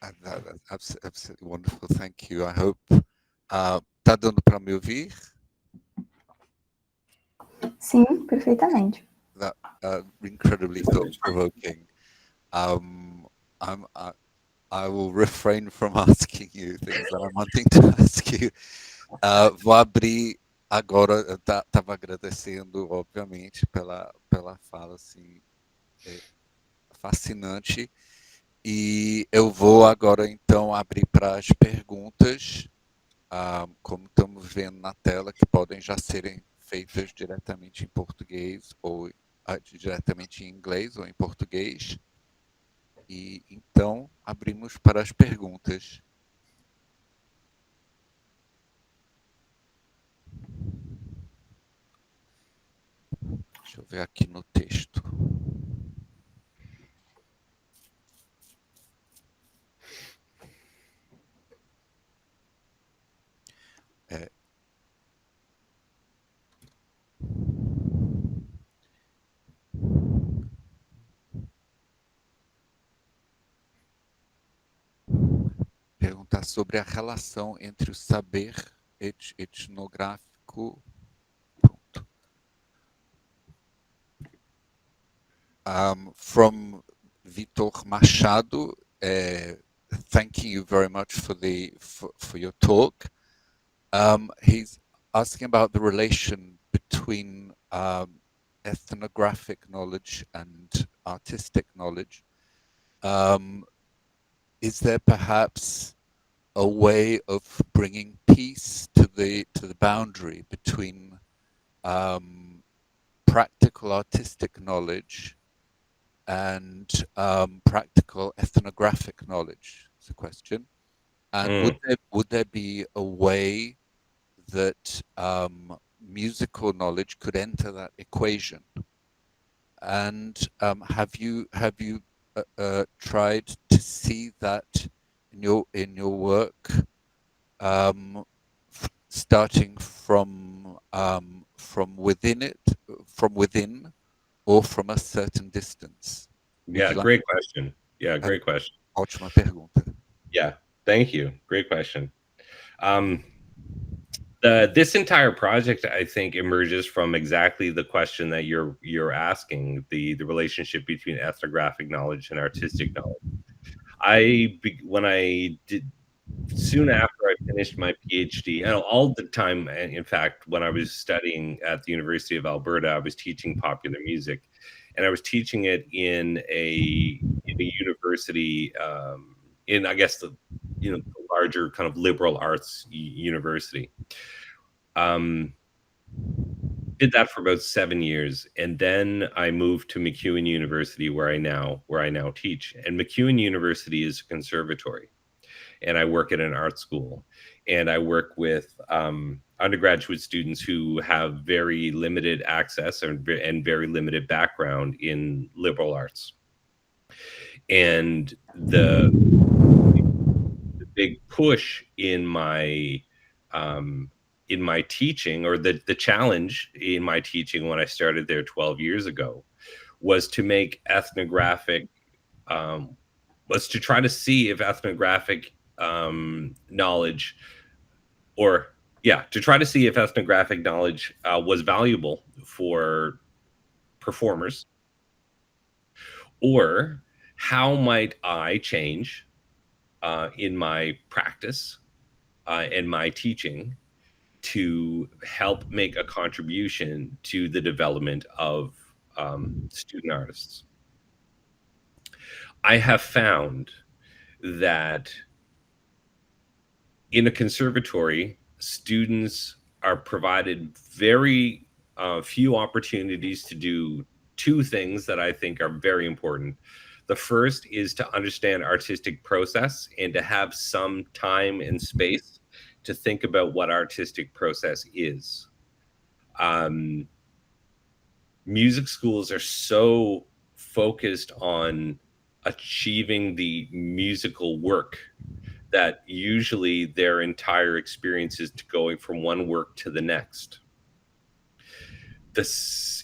And that's absolutely wonderful. Thank you. I hope. Tá dando para me ouvir? Sim, perfeitamente. That incredibly thought-provoking. I will refrain from asking you things that I'm wanting to ask you. Vou abrir agora. Eu estava agradecendo, obviamente, pela fala assim, fascinante. E eu vou agora então abrir para as perguntas, como estamos vendo na tela, que podem já serem feitas diretamente em português ou diretamente em inglês ou em português. E então abrimos para as perguntas. Deixa eu ver aqui no texto. Perguntar sobre a relação entre o saber etnográfico. Pronto. From Vitor Machado, thanking you very much for your talk. He's asking about the relation between ethnographic knowledge and artistic knowledge. Is there perhaps a way of bringing peace to the boundary between practical artistic knowledge and practical ethnographic knowledge? It's a question. And would there be a way that musical knowledge could enter that equation? And have you tried to see that in your work, starting from within, or from a certain distance? Yeah, great question. Yeah, great question. Ótima pergunta. Yeah, thank you. Great question. This entire project, I think, emerges from exactly the question that you're asking, the relationship between ethnographic knowledge and artistic knowledge. Soon after I finished my PhD, and all the time, in fact, when I was studying at the University of Alberta, I was teaching popular music, and I was teaching it in a university, in, I guess, the larger kind of liberal arts university. Did that for about 7 years, and then I moved to Macewan University, where I now teach. And Macewan University is a conservatory, and I work at an art school, and I work with undergraduate students who have very limited access and very limited background in liberal arts. And the big push in my teaching, or the challenge in my teaching when I started there 12 years ago, was to make ethnographic, was to try to see if ethnographic knowledge, was valuable for performers, or how might I change in my practice and my teaching to help make a contribution to the development of student artists. I have found that in a conservatory, students are provided very few opportunities to do two things that I think are very important. The first is to understand artistic process and to have some time and space to think about what artistic process is. Music schools are so focused on achieving the musical work that usually their entire experience is going from one work to the next.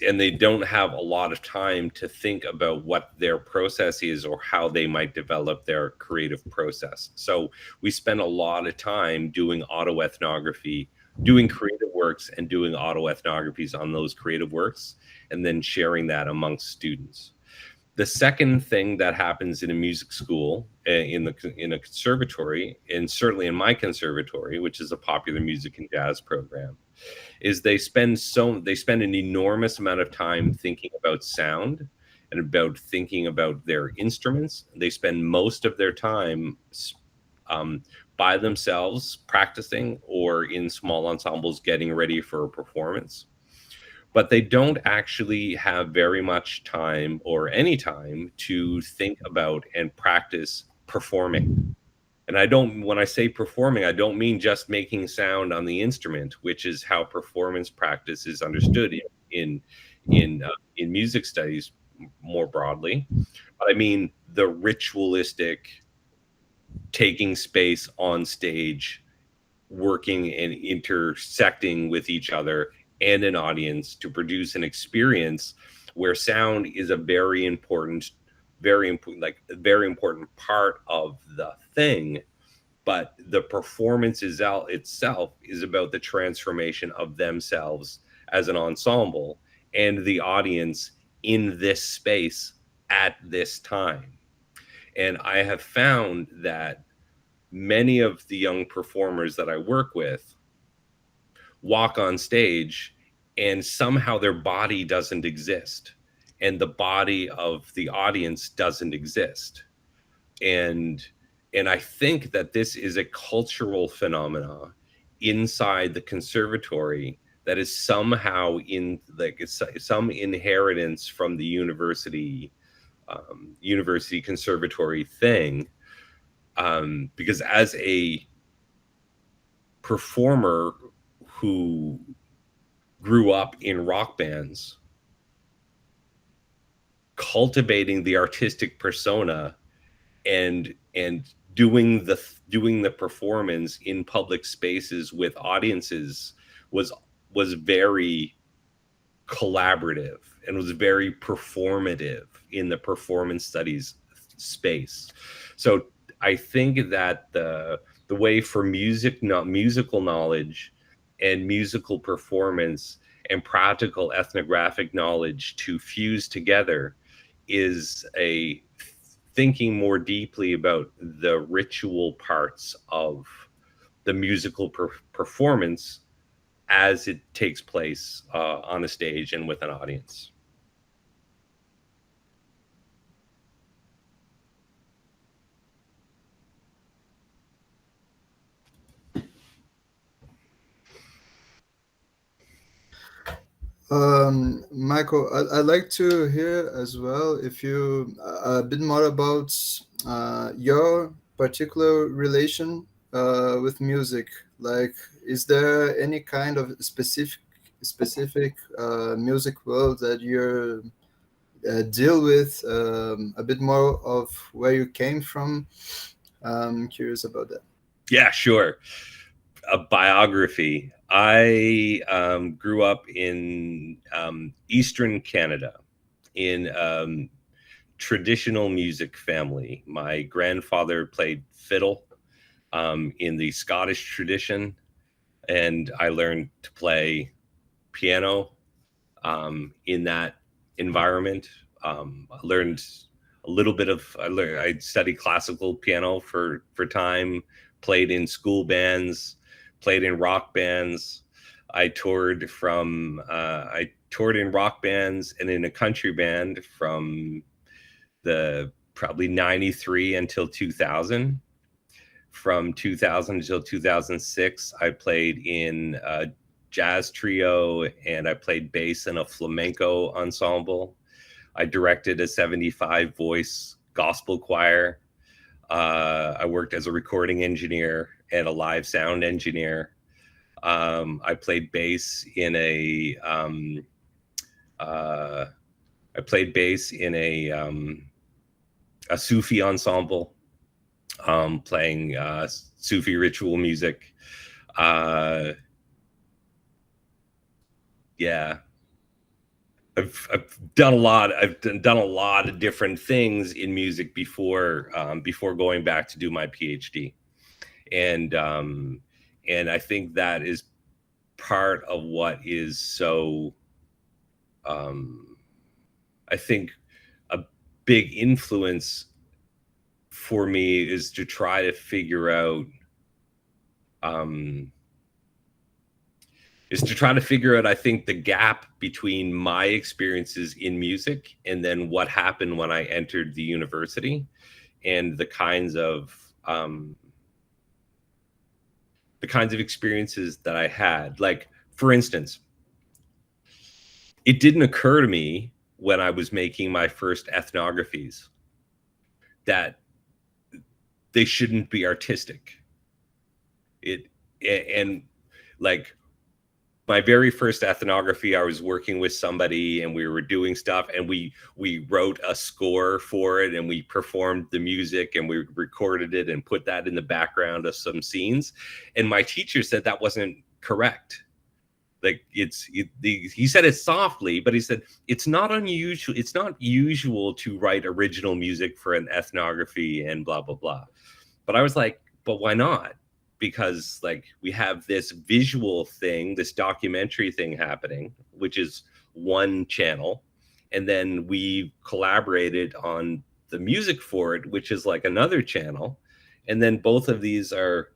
And they don't have a lot of time to think about what their process is or how they might develop their creative process. So we spend a lot of time doing autoethnography doing creative works and doing autoethnographies on those creative works, and then sharing that amongst students. The second thing that happens in a music school, in a conservatory, and certainly in my conservatory, which is a popular music and jazz program, is they spend an enormous amount of time thinking about sound and about thinking about their instruments. They spend most of their time by themselves practicing, or in small ensembles getting ready for a performance. But they don't actually have very much time or any time to think about and practice performing. And when I say performing, I don't mean just making sound on the instrument, which is how performance practice is understood in music studies more broadly. But I mean the ritualistic taking space on stage, working and intersecting with each other and an audience to produce an experience where sound is a very important part of the thing. But the performance itself is about the transformation of themselves as an ensemble and the audience in this space at this time. And I have found that many of the young performers that I work with walk on stage and somehow their body doesn't exist and the body of the audience doesn't exist. And I think that this is a cultural phenomena inside the conservatory that is somehow it's some inheritance from the university conservatory thing. Because as a performer who grew up in rock bands, cultivating the artistic persona and doing the performance in public spaces with audiences was very collaborative and was very performative in the performance studies space. So I think that the way for musical knowledge and musical performance and practical ethnographic knowledge to fuse together is a thinking more deeply about the ritual parts of the musical performance as it takes place on a stage and with an audience. Michael, I'd like to hear as well if you a bit more about your particular relation with music. Like, is there any kind of specific music world that you deal with? A bit more of where you came from. I'm curious about that. Yeah, sure. A biography. I grew up in Eastern Canada in traditional music family. My grandfather played fiddle in the Scottish tradition, and I learned to play piano in that environment. I learned a little bit of. I studied classical piano for time. Played in school bands. Played in rock bands. I toured in rock bands and in a country band from the probably 93 until 2000. From 2000 until 2006, I played in a jazz trio and I played bass in a flamenco ensemble. I directed a 75 voice gospel choir. I worked as a recording engineer and a live sound engineer. I played bass in a Sufi ensemble, playing Sufi ritual music. Yeah, I've done a lot. I've done a lot of different things in music before going back to do my PhD, and I think that is part of what is so, I think a big influence for me is to try to figure out, I think, the gap between my experiences in music and then what happened when I entered the university, and the kinds of experiences that I had. Like, for instance, it didn't occur to me when I was making my first ethnographies that they shouldn't be artistic. And like, my very first ethnography, I was working with somebody and we were doing stuff, and we wrote a score for it, and we performed the music, and we recorded it and put that in the background of some scenes. And my teacher said that wasn't correct. Like, he said it softly, but he said it's not unusual. It's not usual to write original music for an ethnography and blah blah blah. But I was like, but why not? Because, like, we have this visual thing, this documentary thing happening, which is one channel, and then we collaborated on the music for it, which is like another channel, and then both of these are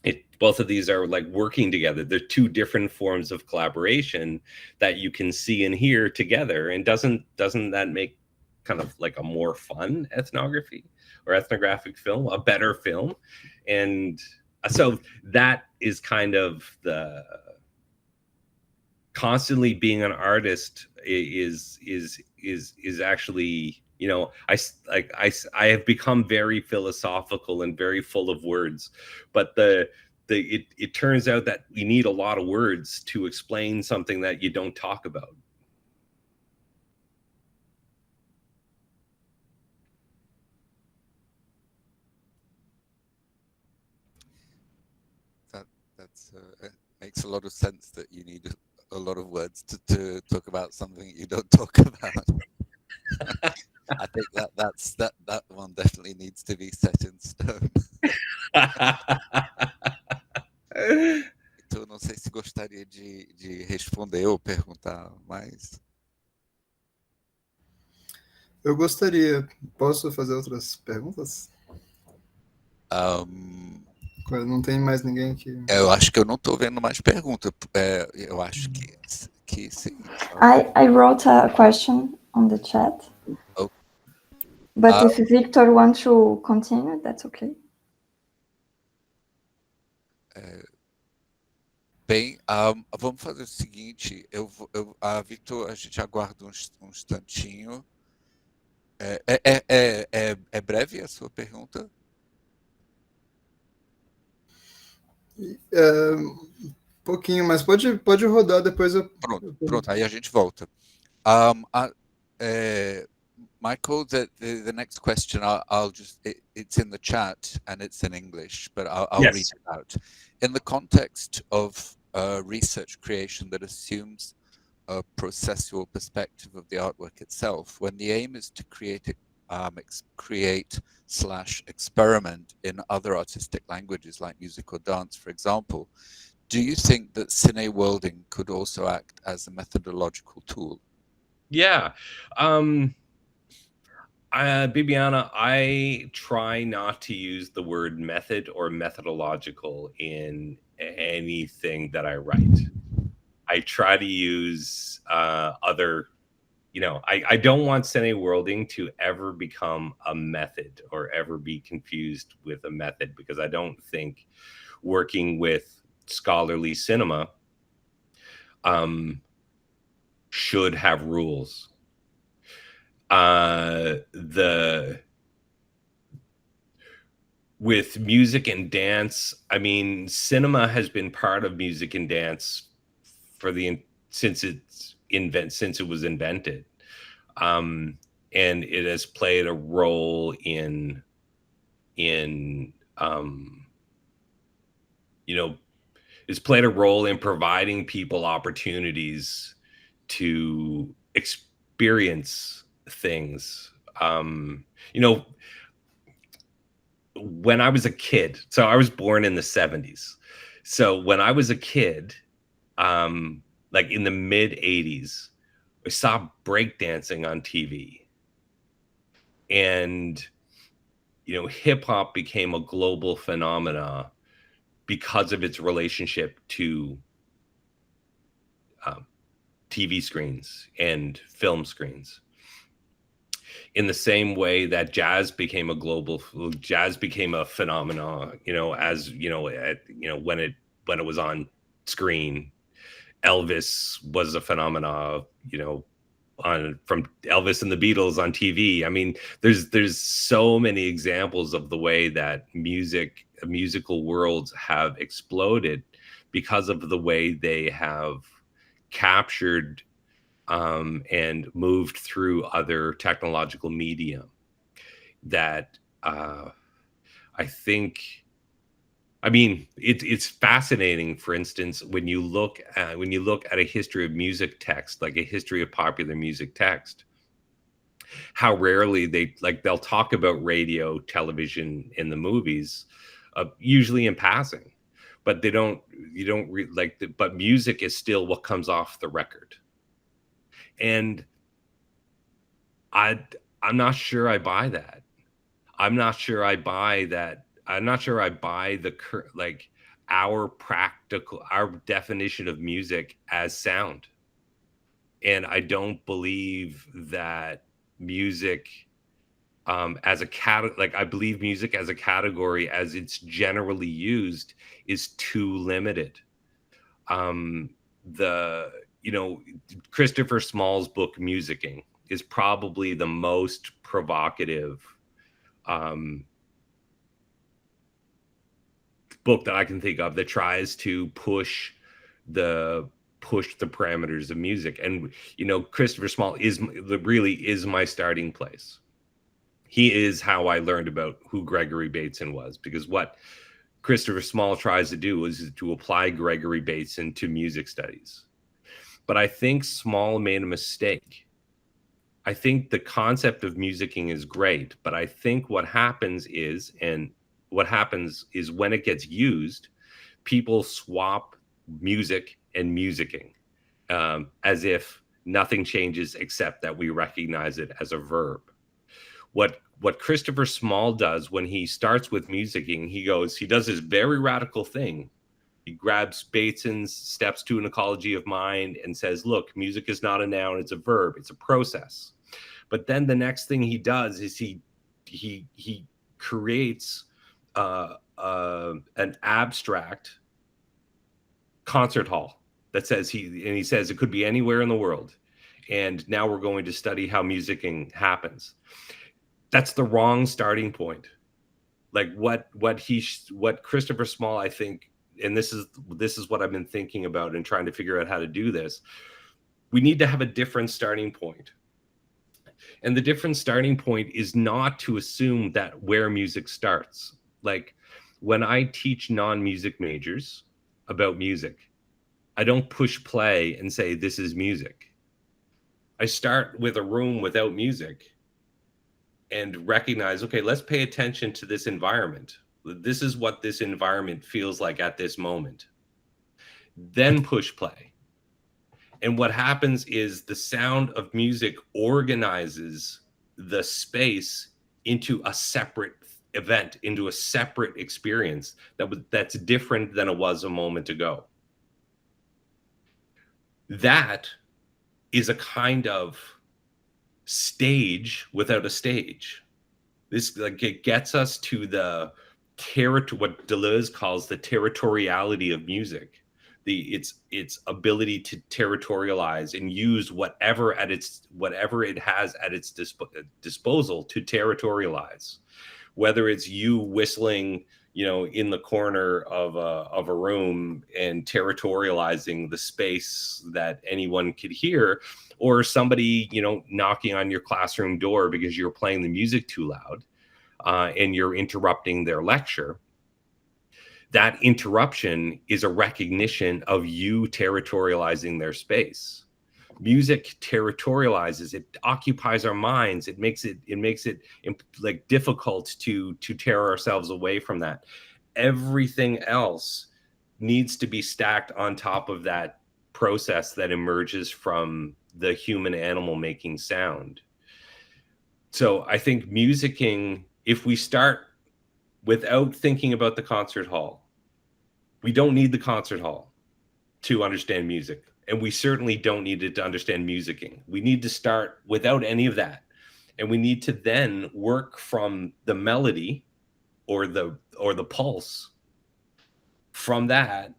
like working together. They're two different forms of collaboration that you can see and hear together. And doesn't that make kind of like a more fun ethnography or ethnographic film, a better film? And so that is kind of the constantly being an artist is actually, you know, I have become very philosophical and very full of words, but it turns out that you need a lot of words to explain something that you don't talk about. It makes a lot of sense that you need a lot of words to talk about something you don't talk about. I think that one definitely needs to be set in stone. Então, não sei se gostaria de responder ou perguntar mais. Eu gostaria. Posso fazer outras perguntas? Não tem mais ninguém que... Eu acho que eu não estou vendo mais perguntas. Eu acho que sim. I wrote a question on the chat. Oh. But if Victor wants to continue, that's okay. Bem, vamos fazer o seguinte. Victor, a gente aguarda um instantinho. É breve a sua pergunta? Pouquinho, mas pode rodar, depois eu... Pronto, aí a gente volta. Michael, the next question, I'll just, it's in the chat and it's in English, but I'll Yes. read it out. In the context of research creation that assumes a processual perspective of the artwork itself, when the aim is to create/experiment in other artistic languages like music or dance, for example, do you think that cine worlding could also act as a methodological tool? Yeah. Bibiana, I try not to use the word method or methodological in anything that I write. I try to use other, you know, I don't want cine worlding to ever become a method or ever be confused with a method, because I don't think working with scholarly cinema should have rules. With music and dance, I mean, cinema has been part of music and dance since it was invented, and it has played a role in it's played a role in providing people opportunities to experience things. When I was a kid, so I was born in the 70s. So when I was a kid, like in the mid 80s, I saw breakdancing on TV. And, hip hop became a global phenomena because of its relationship to TV screens and film screens. In the same way that jazz became a phenomenon, when it was on screen. Elvis was a phenomenon, from Elvis and the Beatles on TV. I mean, there's so many examples of the way that musical worlds have exploded because of the way they have captured and moved through other technological medium. That I think. I mean, it's fascinating. For instance, when you look at a history of music text, like a history of popular music text, how rarely they'll talk about radio, television, in the movies, usually in passing, but but music is still what comes off the record, and I'm not sure I buy that. I'm not sure I buy that. I'm not sure I buy our definition of music as sound. And I don't believe that music as a I believe music as a category, as it's generally used, is too limited. Christopher Small's book Musicking is probably the most provocative book that I can think of that tries to push the parameters of music. And Christopher Small really is my starting place. He is how I learned about who Gregory Bateson was, because what Christopher Small tries to do is to apply Gregory Bateson to music studies. But I think Small made a mistake. I think the concept of musicking is great, but I think what happens is when it gets used, people swap music and musicking as if nothing changes except that we recognize it as a verb. What Christopher Small does when he starts with musicking, he does this very radical thing. He grabs Bateson's Steps to an Ecology of Mind and says, look, music is not a noun, it's a verb, it's a process. But then the next thing he does is he creates an abstract concert hall that says he says it could be anywhere in the world. And now we're going to study how musicking happens. That's the wrong starting point. Like what Christopher Small, I think, and this is what I've been thinking about and trying to figure out how to do this. We need to have a different starting point. And the different starting point is not to assume that where music starts. Like when I teach non-music majors about music, I don't push play and say, this is music. I start with a room without music and recognize, okay, let's pay attention to this environment. This is what this environment feels like at this moment. Then push play. And what happens is the sound of music organizes the space into a separate event, into a separate experience that's different than it was a moment ago. That is a kind of stage without a stage. This it gets us to the what Deleuze calls the territoriality of music. Its ability to territorialize and use whatever it has at its disposal to territorialize, whether it's you whistling, in the corner of a room and territorializing the space that anyone could hear, or somebody, knocking on your classroom door because you're playing the music too loud and you're interrupting their lecture. That interruption is a recognition of you territorializing their space. Music territorializes, it occupies our minds. It makes it like difficult to tear ourselves away from that. Everything else needs to be stacked on top of that process that emerges from the human animal making sound. So I think musicking, if we start without thinking about the concert hall, we don't need the concert hall to understand music. And we certainly don't need it to understand musicking. We need to start without any of that. And we need to then work from the melody or the pulse from that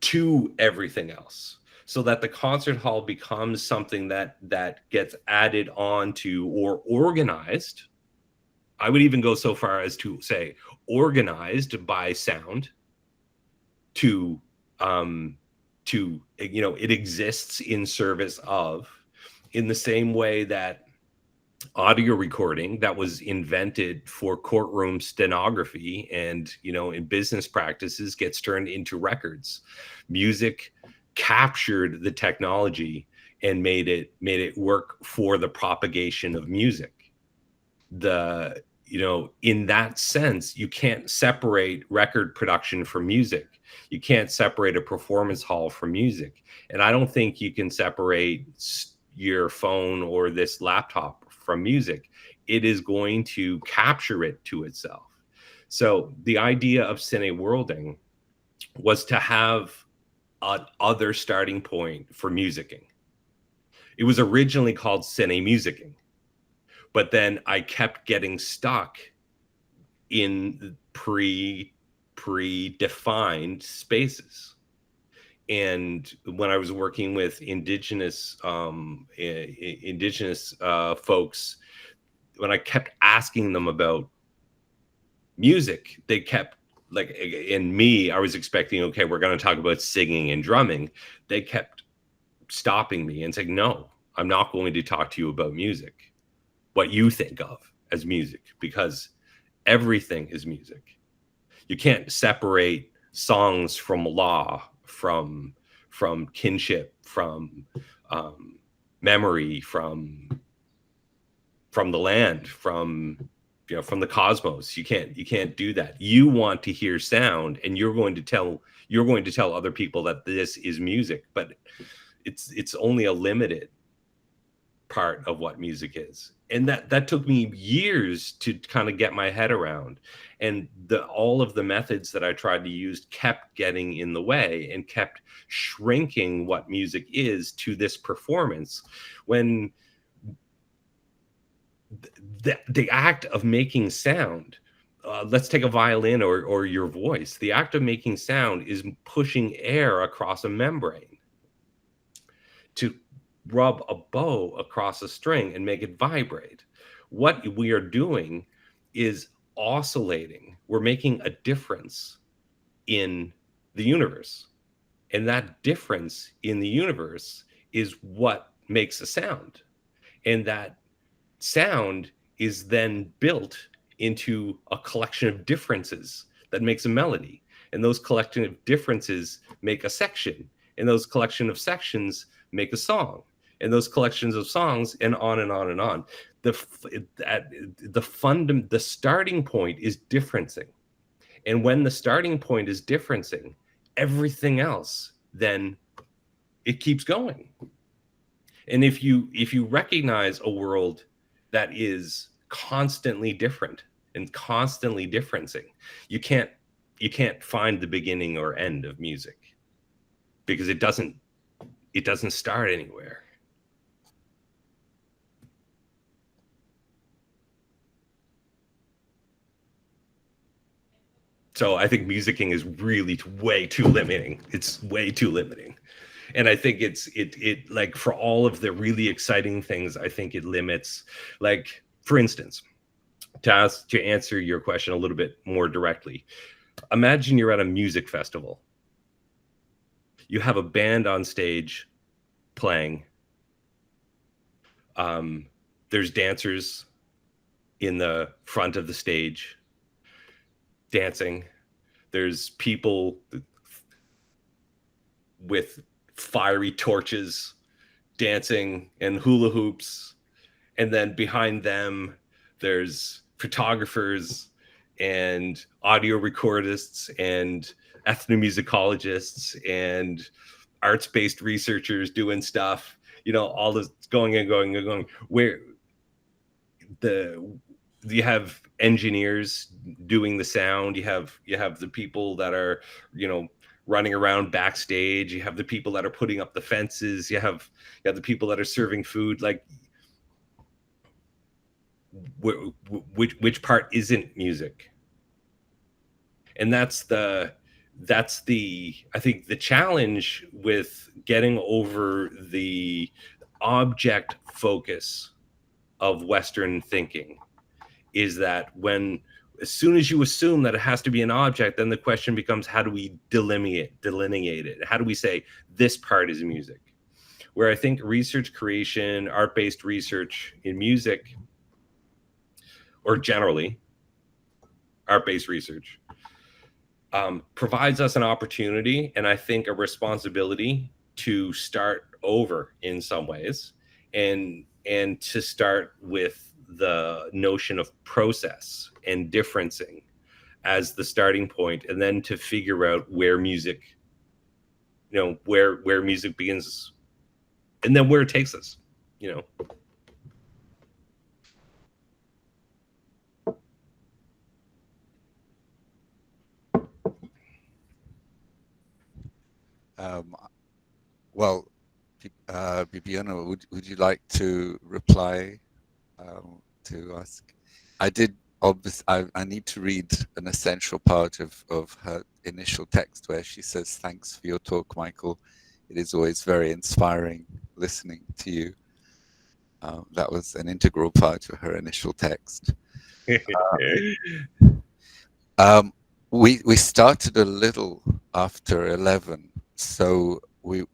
to everything else, so that the concert hall becomes something that gets added on to or organized. I would even go so far as to say organized by sound to it exists in service of, in the same way that audio recording that was invented for courtroom stenography and in business practices gets turned into records. Music captured the technology and made it work for the propagation of music. In that sense, you can't separate record production from music. You can't separate a performance hall from music. And I don't think you can separate your phone or this laptop from music. It is going to capture it to itself. So the idea of cine worlding was to have an other starting point for musicking. It was originally called cine musicking, but then I kept getting stuck in predefined spaces. And when I was working with indigenous folks, when I kept asking them about music, they kept I was expecting, okay, we're going to talk about singing and drumming. They kept stopping me and saying, no, I'm not going to talk to you about music, what you think of as music, because everything is music. You can't separate songs from law, from kinship, from memory, from the land, from the cosmos. You can't do that. You want to hear sound, and you're going to tell other people that this is music, but it's only a limited part of what music is. And that took me years to kind of get my head around. And all of the methods that I tried to use kept getting in the way and kept shrinking what music is to this performance. When the act of making sound, let's take a violin or your voice. The act of making sound is pushing air across a membrane to rub a bow across a string and make it vibrate. What we are doing is oscillating. We're making a difference in the universe. And that difference in the universe is what makes a sound. And that sound is then built into a collection of differences that makes a melody. And those collection of differences make a section. And those collection of sections make a song. And those collections of songs, and on and on and on. The starting point is differencing. And when the starting point is differencing, everything else, then it keeps going. And if you recognize a world that is constantly different and constantly differencing, you can't find the beginning or end of music, because it doesn't start anywhere. So I think musicking is really way too limiting. It's way too limiting. And I think it like, for all of the really exciting things, I think it limits, like, for instance, to answer your question a little bit more directly, imagine you're at a music festival. You have a band on stage playing. There's dancers in the front of the stage dancing. There's people with fiery torches dancing and hula hoops. And then behind them, there's photographers and audio recordists and ethnomusicologists and arts-based researchers doing stuff, you know, all this going and going and going, where you have engineers doing the sound, you have the people that are, you know, running around backstage, you have the people that are putting up the fences, you have the people that are serving food. Like, which part isn't music? And that's the I think the challenge with getting over the object focus of Western thinking, is that as soon as you assume that it has to be an object, then the question becomes, how do we delineate it? How do we say this part is music? Where I think research creation, art-based research in music, or generally art-based research, provides us an opportunity, and I think a responsibility, to start over in some ways, and to start with the notion of process and differencing as the starting point, and then to figure out where music, you know, where music begins, and then where it takes us, you know. Well, Bibiana, would you like to reply to ask? I did. I need to read an essential part of her initial text where she says, "Thanks for your talk, Michael. It is always very inspiring listening to you." That was an integral part of her initial text. We started a little after 11, so we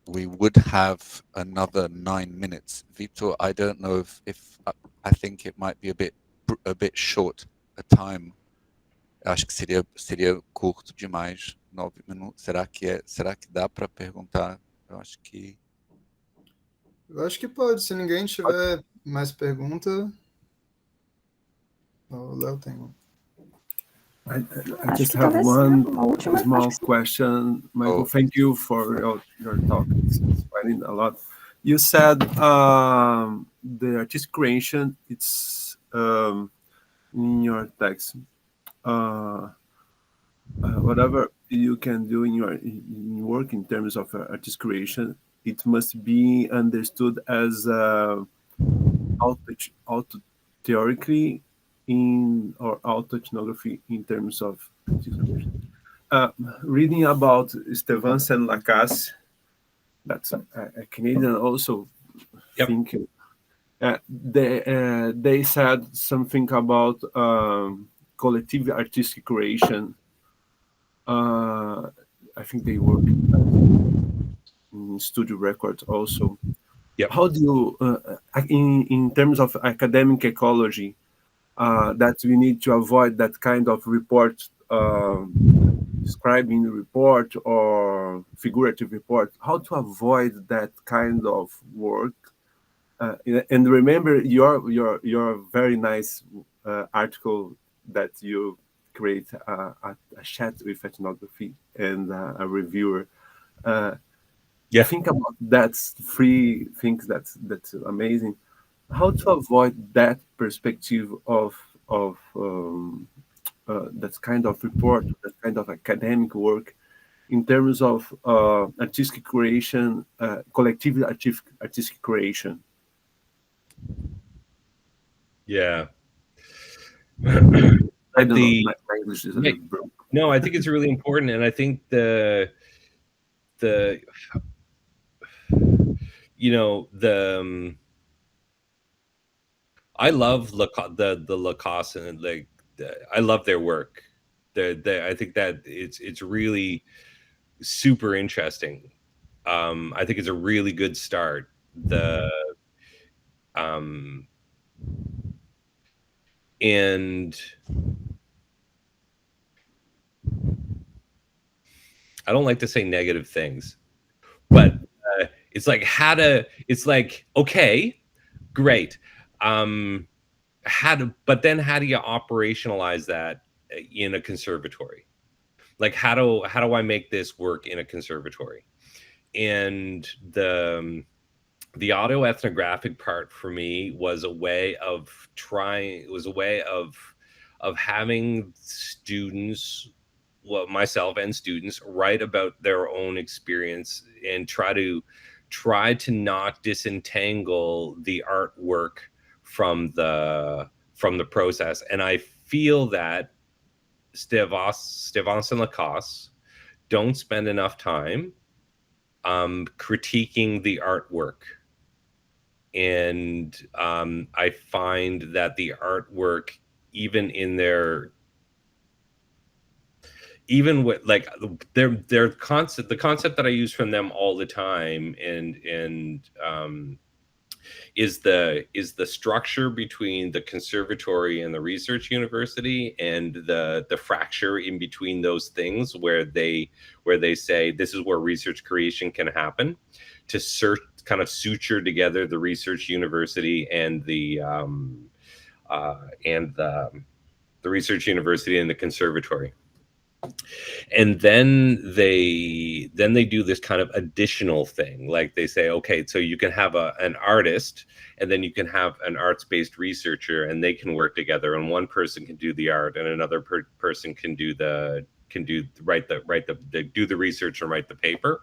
would have another 9 minutes. Vitor, I don't know if I think it might be a bit short a time. Acho que seria curto demais, 9 minutos. Será que dá para perguntar? Eu acho que pode. Se ninguém tiver mais pergunta, o Léo tem uma. I just have one small question, Michael. Thank you for your talk. It's inspiring a lot. You said the artistic creation, it's in your text. Whatever you can do in your work in terms of artistic creation, it must be understood as auto-theorically or auto-ethnography in terms of reading about Stevens and Lacasse, that's a Canadian also. Yep. Thinking. They said something about collective artistic creation. I think they work in studio records also. Yep. How do you, in terms of academic ecology, that we need to avoid that kind of report, describing the report or figurative report, how to avoid that kind of work? And remember your very nice article that you create a chat with ethnography and a reviewer. Yeah. Think about that three things that's amazing. How to avoid that perspective of that kind of report, that kind of academic work, in terms of artistic creation, collective artistic creation. Yeah. I don't know. My English is a little broken. No, I think it's really important, and I think the I love the Lacoste, and I love their work. I think that it's really super interesting. I think it's a really good start. And I don't like to say negative things, but it's like it's like, okay, great. But then how do you operationalize that in a conservatory? like how do I make this work in a conservatory? And the autoethnographic part for me was a way of having students, well, myself and students, write about their own experience and try to not disentangle the artwork from the process. And I feel that Stevens and Lacoste don't spend enough time critiquing the artwork. And I find that the artwork, even with like their concept, the concept that I use from them all the time, and is the structure between the conservatory and the research university, and the fracture in between those things, where they say this is where research creation can happen, to kind of suture together the research university and the research university and the conservatory. And then they do this kind of additional thing, like they say, okay, so you can have an artist, and then you can have an arts-based researcher, and they can work together, and one person can do the art, and another person can do the research and write the paper.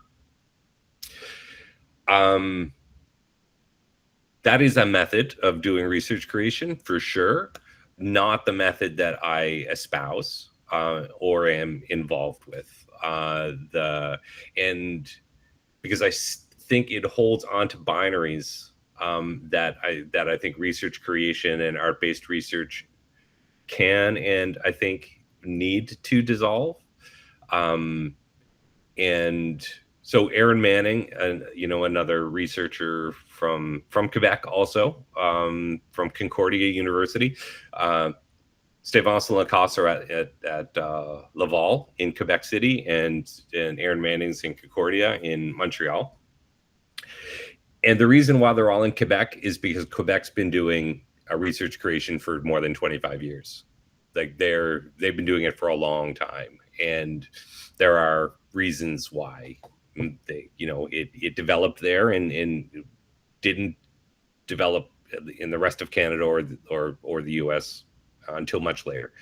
That is a method of doing research creation, for sure, not the method that I espouse or am involved with. And because I think it holds on to binaries that I think research creation and art-based research can, and I think need to dissolve. And so Aaron Manning, another researcher from Quebec, also from Concordia University. Stevens and Lacoste are at Laval in Quebec City, and Aaron Manning's in Concordia in Montreal. And the reason why they're all in Quebec is because Quebec's been doing a research creation for more than 25 years. Like they've been doing it for a long time, and there are reasons why it developed there and didn't develop in the rest of Canada or the US until much later.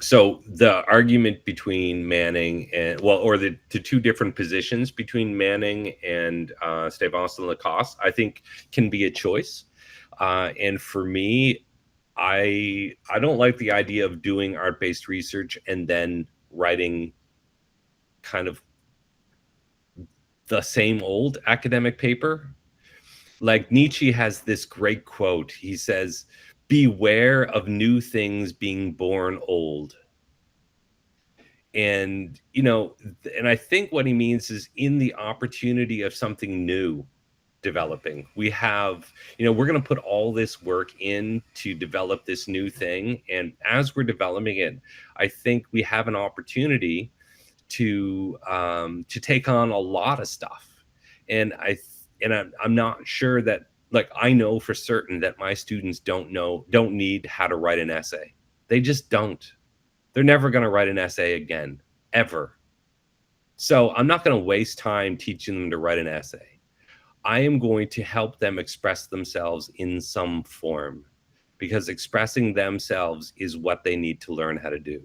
So the argument between Manning and, or the two different positions between Manning and Stevens and Lacoste, I think can be a choice. And for me, I don't like the idea of doing art-based research and then writing kind of the same old academic paper. Like Nietzsche has this great quote. He says, "Beware of new things being born old." And, and I think what he means is in the opportunity of something new developing, we have, we're going to put all this work in to develop this new thing. And as we're developing it, I think we have an opportunity to take on a lot of stuff. And I'm not sure that, like, I know for certain that my students don't need how to write an essay. They just don't. They're never going to write an essay again, ever. So I'm not going to waste time teaching them to write an essay. I am going to help them express themselves in some form, because expressing themselves is what they need to learn how to do.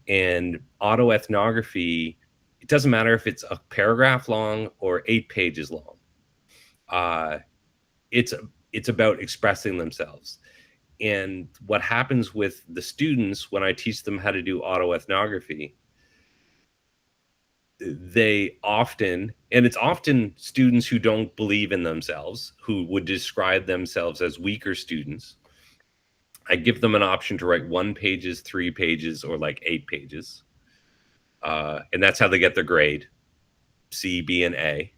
And autoethnography, it doesn't matter if it's a paragraph long or 8 pages long. It's about expressing themselves. And what happens with the students when I teach them how to do autoethnography, it's often students who don't believe in themselves, who would describe themselves as weaker students. I give them an option to write 1 page, 3 pages, or like 8 pages. And that's how they get their grade, C, B, and A.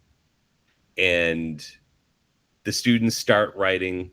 And the students start writing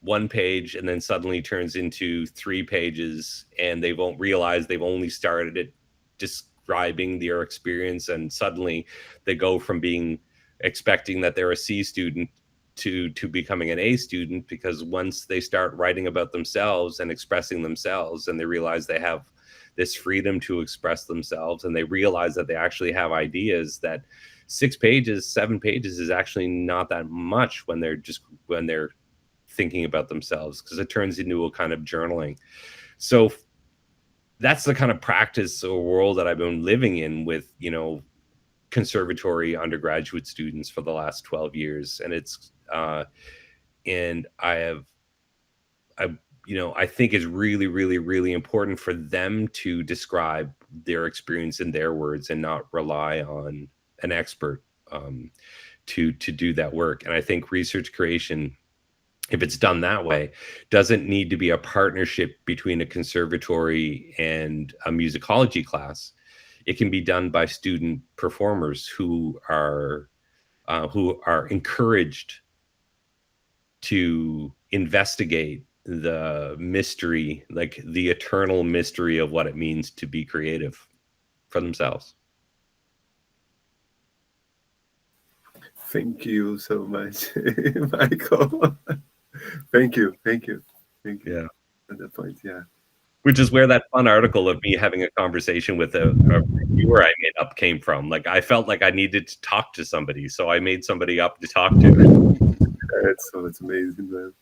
1 page and then suddenly turns into 3 pages, and they won't realize they've only started it describing their experience, and suddenly they go from being expecting that they're a C student to becoming an A student, because once they start writing about themselves and expressing themselves, and they realize they have this freedom to express themselves, and they realize that they actually have ideas, that 6 pages, 7 pages is actually not that much when they're thinking about themselves, because it turns into a kind of journaling. So that's the kind of practice or world that I've been living in with, conservatory undergraduate students for the last 12 years. And it's, and I think it's really, really, really important for them to describe their experience in their words and not rely on an expert to do that work. And I think research creation, if it's done that way, doesn't need to be a partnership between a conservatory and a musicology class. It can be done by student performers who are encouraged to investigate the mystery, like the eternal mystery of what it means to be creative for themselves. Thank you so much, Michael. Thank you. Yeah. At that point, yeah. Which is where that fun article of me having a conversation with a reviewer I made up came from. Like, I felt like I needed to talk to somebody, so I made somebody up to talk to. It's amazing, man.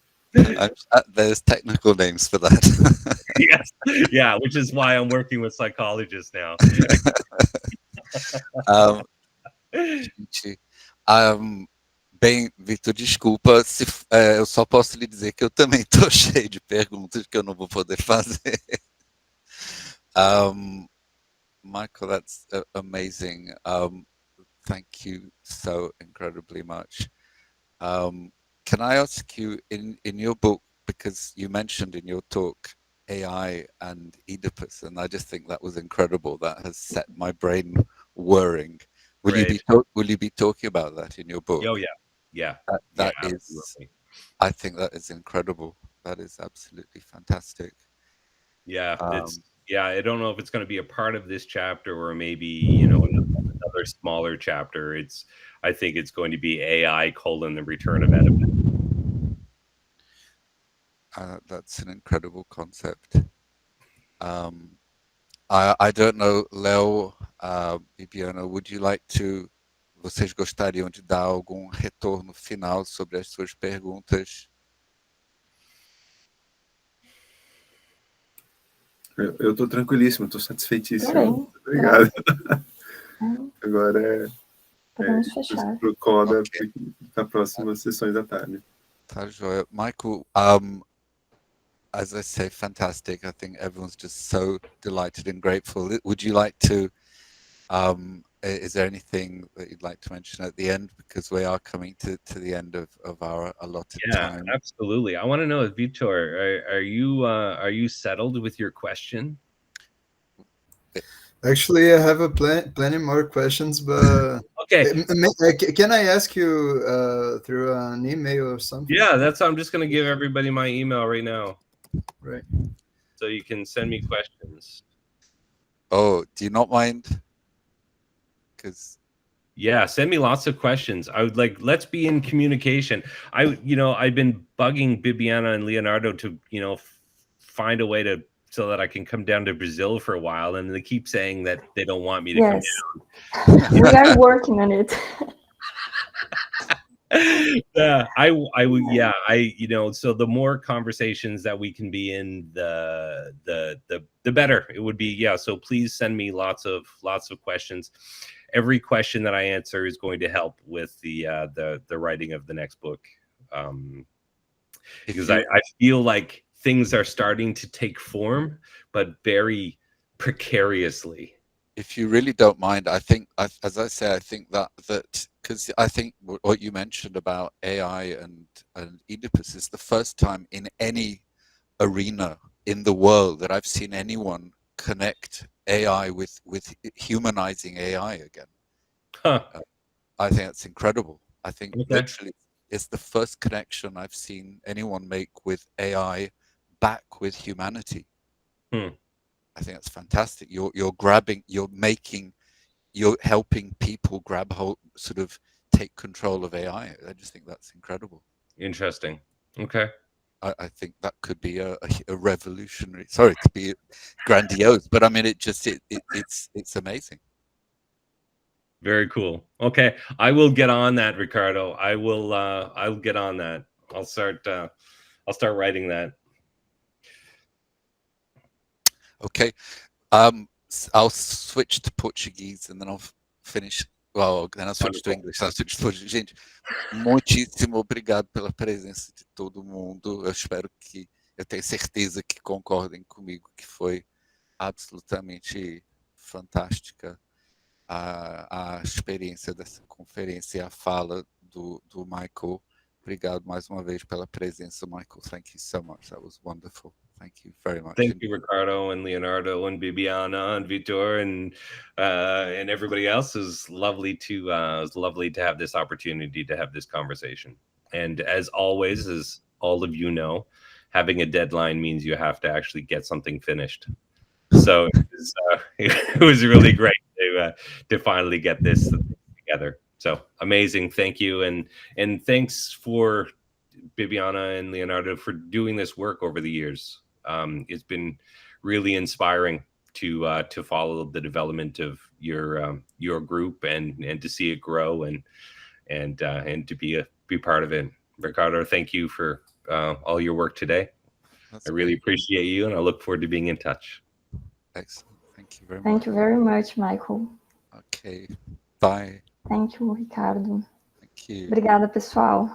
There's technical names for that. Yes, yeah, which is why I'm working with psychologists now. Gente, bem, Victor, desculpa, eu só posso lhe dizer que eu também estou cheio de perguntas que eu não vou poder fazer. Michael, that's amazing. Thank you so incredibly much. Can I ask you, in your book, because you mentioned in your talk AI and Oedipus, and I just think that was incredible. That has set my brain whirring. Will you be talking about that in your book? Oh yeah. That yeah, is, absolutely. I think that is incredible. That is absolutely fantastic. Yeah, I don't know if it's going to be a part of this chapter or maybe another smaller chapter. I think it's going to be AI: the return of Oedipus. That's an incredible concept. I don't know, Leo, Bibiana, would you like to? Vocês gostariam de dar algum retorno final sobre as suas perguntas? Eu tô tranquilíssimo, tô satisfeitíssimo. Obrigado. Agora podemos fechar. Pro Coda, na próxima sessões da tarde. Tá joia. Michael, as I say, fantastic. I think everyone's just so delighted and grateful. Would you like to, is there anything that you'd like to mention at the end? Because we are coming to the end of our allotted time. Yeah, absolutely. I want to know, Vitor, are you settled with your question? Actually, I have plenty more questions, but okay. Can I ask you through an email or something? Yeah, I'm just going to give everybody my email right now. Right. So you can send me questions. Oh, do you not mind? Because yeah, send me lots of questions. I would let's be in communication. I've been bugging Bibiana and Leonardo to, find a way so that I can come down to Brazil for a while, and they keep saying that they don't want me to come down. We are working on it. Yeah, so the more conversations that we can be in, the better it would be. Yeah, so please send me lots of questions. Every question that I answer is going to help with the writing of the next book, because I feel like things are starting to take form, but very precariously. If you really don't mind, I think, as I say, I think that because I think what you mentioned about AI and Oedipus is the first time in any arena in the world that I've seen anyone connect AI with humanizing AI again. Huh. I think that's incredible. I think literally it's the first connection I've seen anyone make with AI back with humanity. I think that's fantastic. You're helping people grab hold, sort of take control of AI. I just think that's incredible. Interesting. Okay. I think that could be a revolutionary. Sorry to be grandiose, but I mean it's amazing. Very cool. Okay, I will get on that, Ricardo. I'll get on that. I'll start writing that. Okay. I'll switch to Portuguese and then I'll finish. Well, then I'll switch to English. I'll switch to Portuguese. Gente, muitíssimo obrigado pela presença de todo mundo. Eu espero que, eu tenho certeza que concordem comigo que foi absolutamente fantástica a experiência dessa conferência e a fala do Michael. Obrigado mais uma vez pela presença, Michael. Thank you so much. That was wonderful. Thank you very much. Thank you, Ricardo and Leonardo and Bibiana and Vitor and everybody else. It was lovely to have this opportunity to have this conversation. And as always, as all of you know, having a deadline means you have to actually get something finished. So it was really great to finally get this together. So amazing. Thank you. And thanks for Bibiana and Leonardo for doing this work over the years. It's been really inspiring to follow the development of your group and to see it grow and to be part of it. Ricardo, thank you for all your work today. I really appreciate you, and I look forward to being in touch. Excellent. Thank you very much. Thank you very much, Michael. Okay. Bye. Thank you, Ricardo. Thank you. Obrigada, pessoal.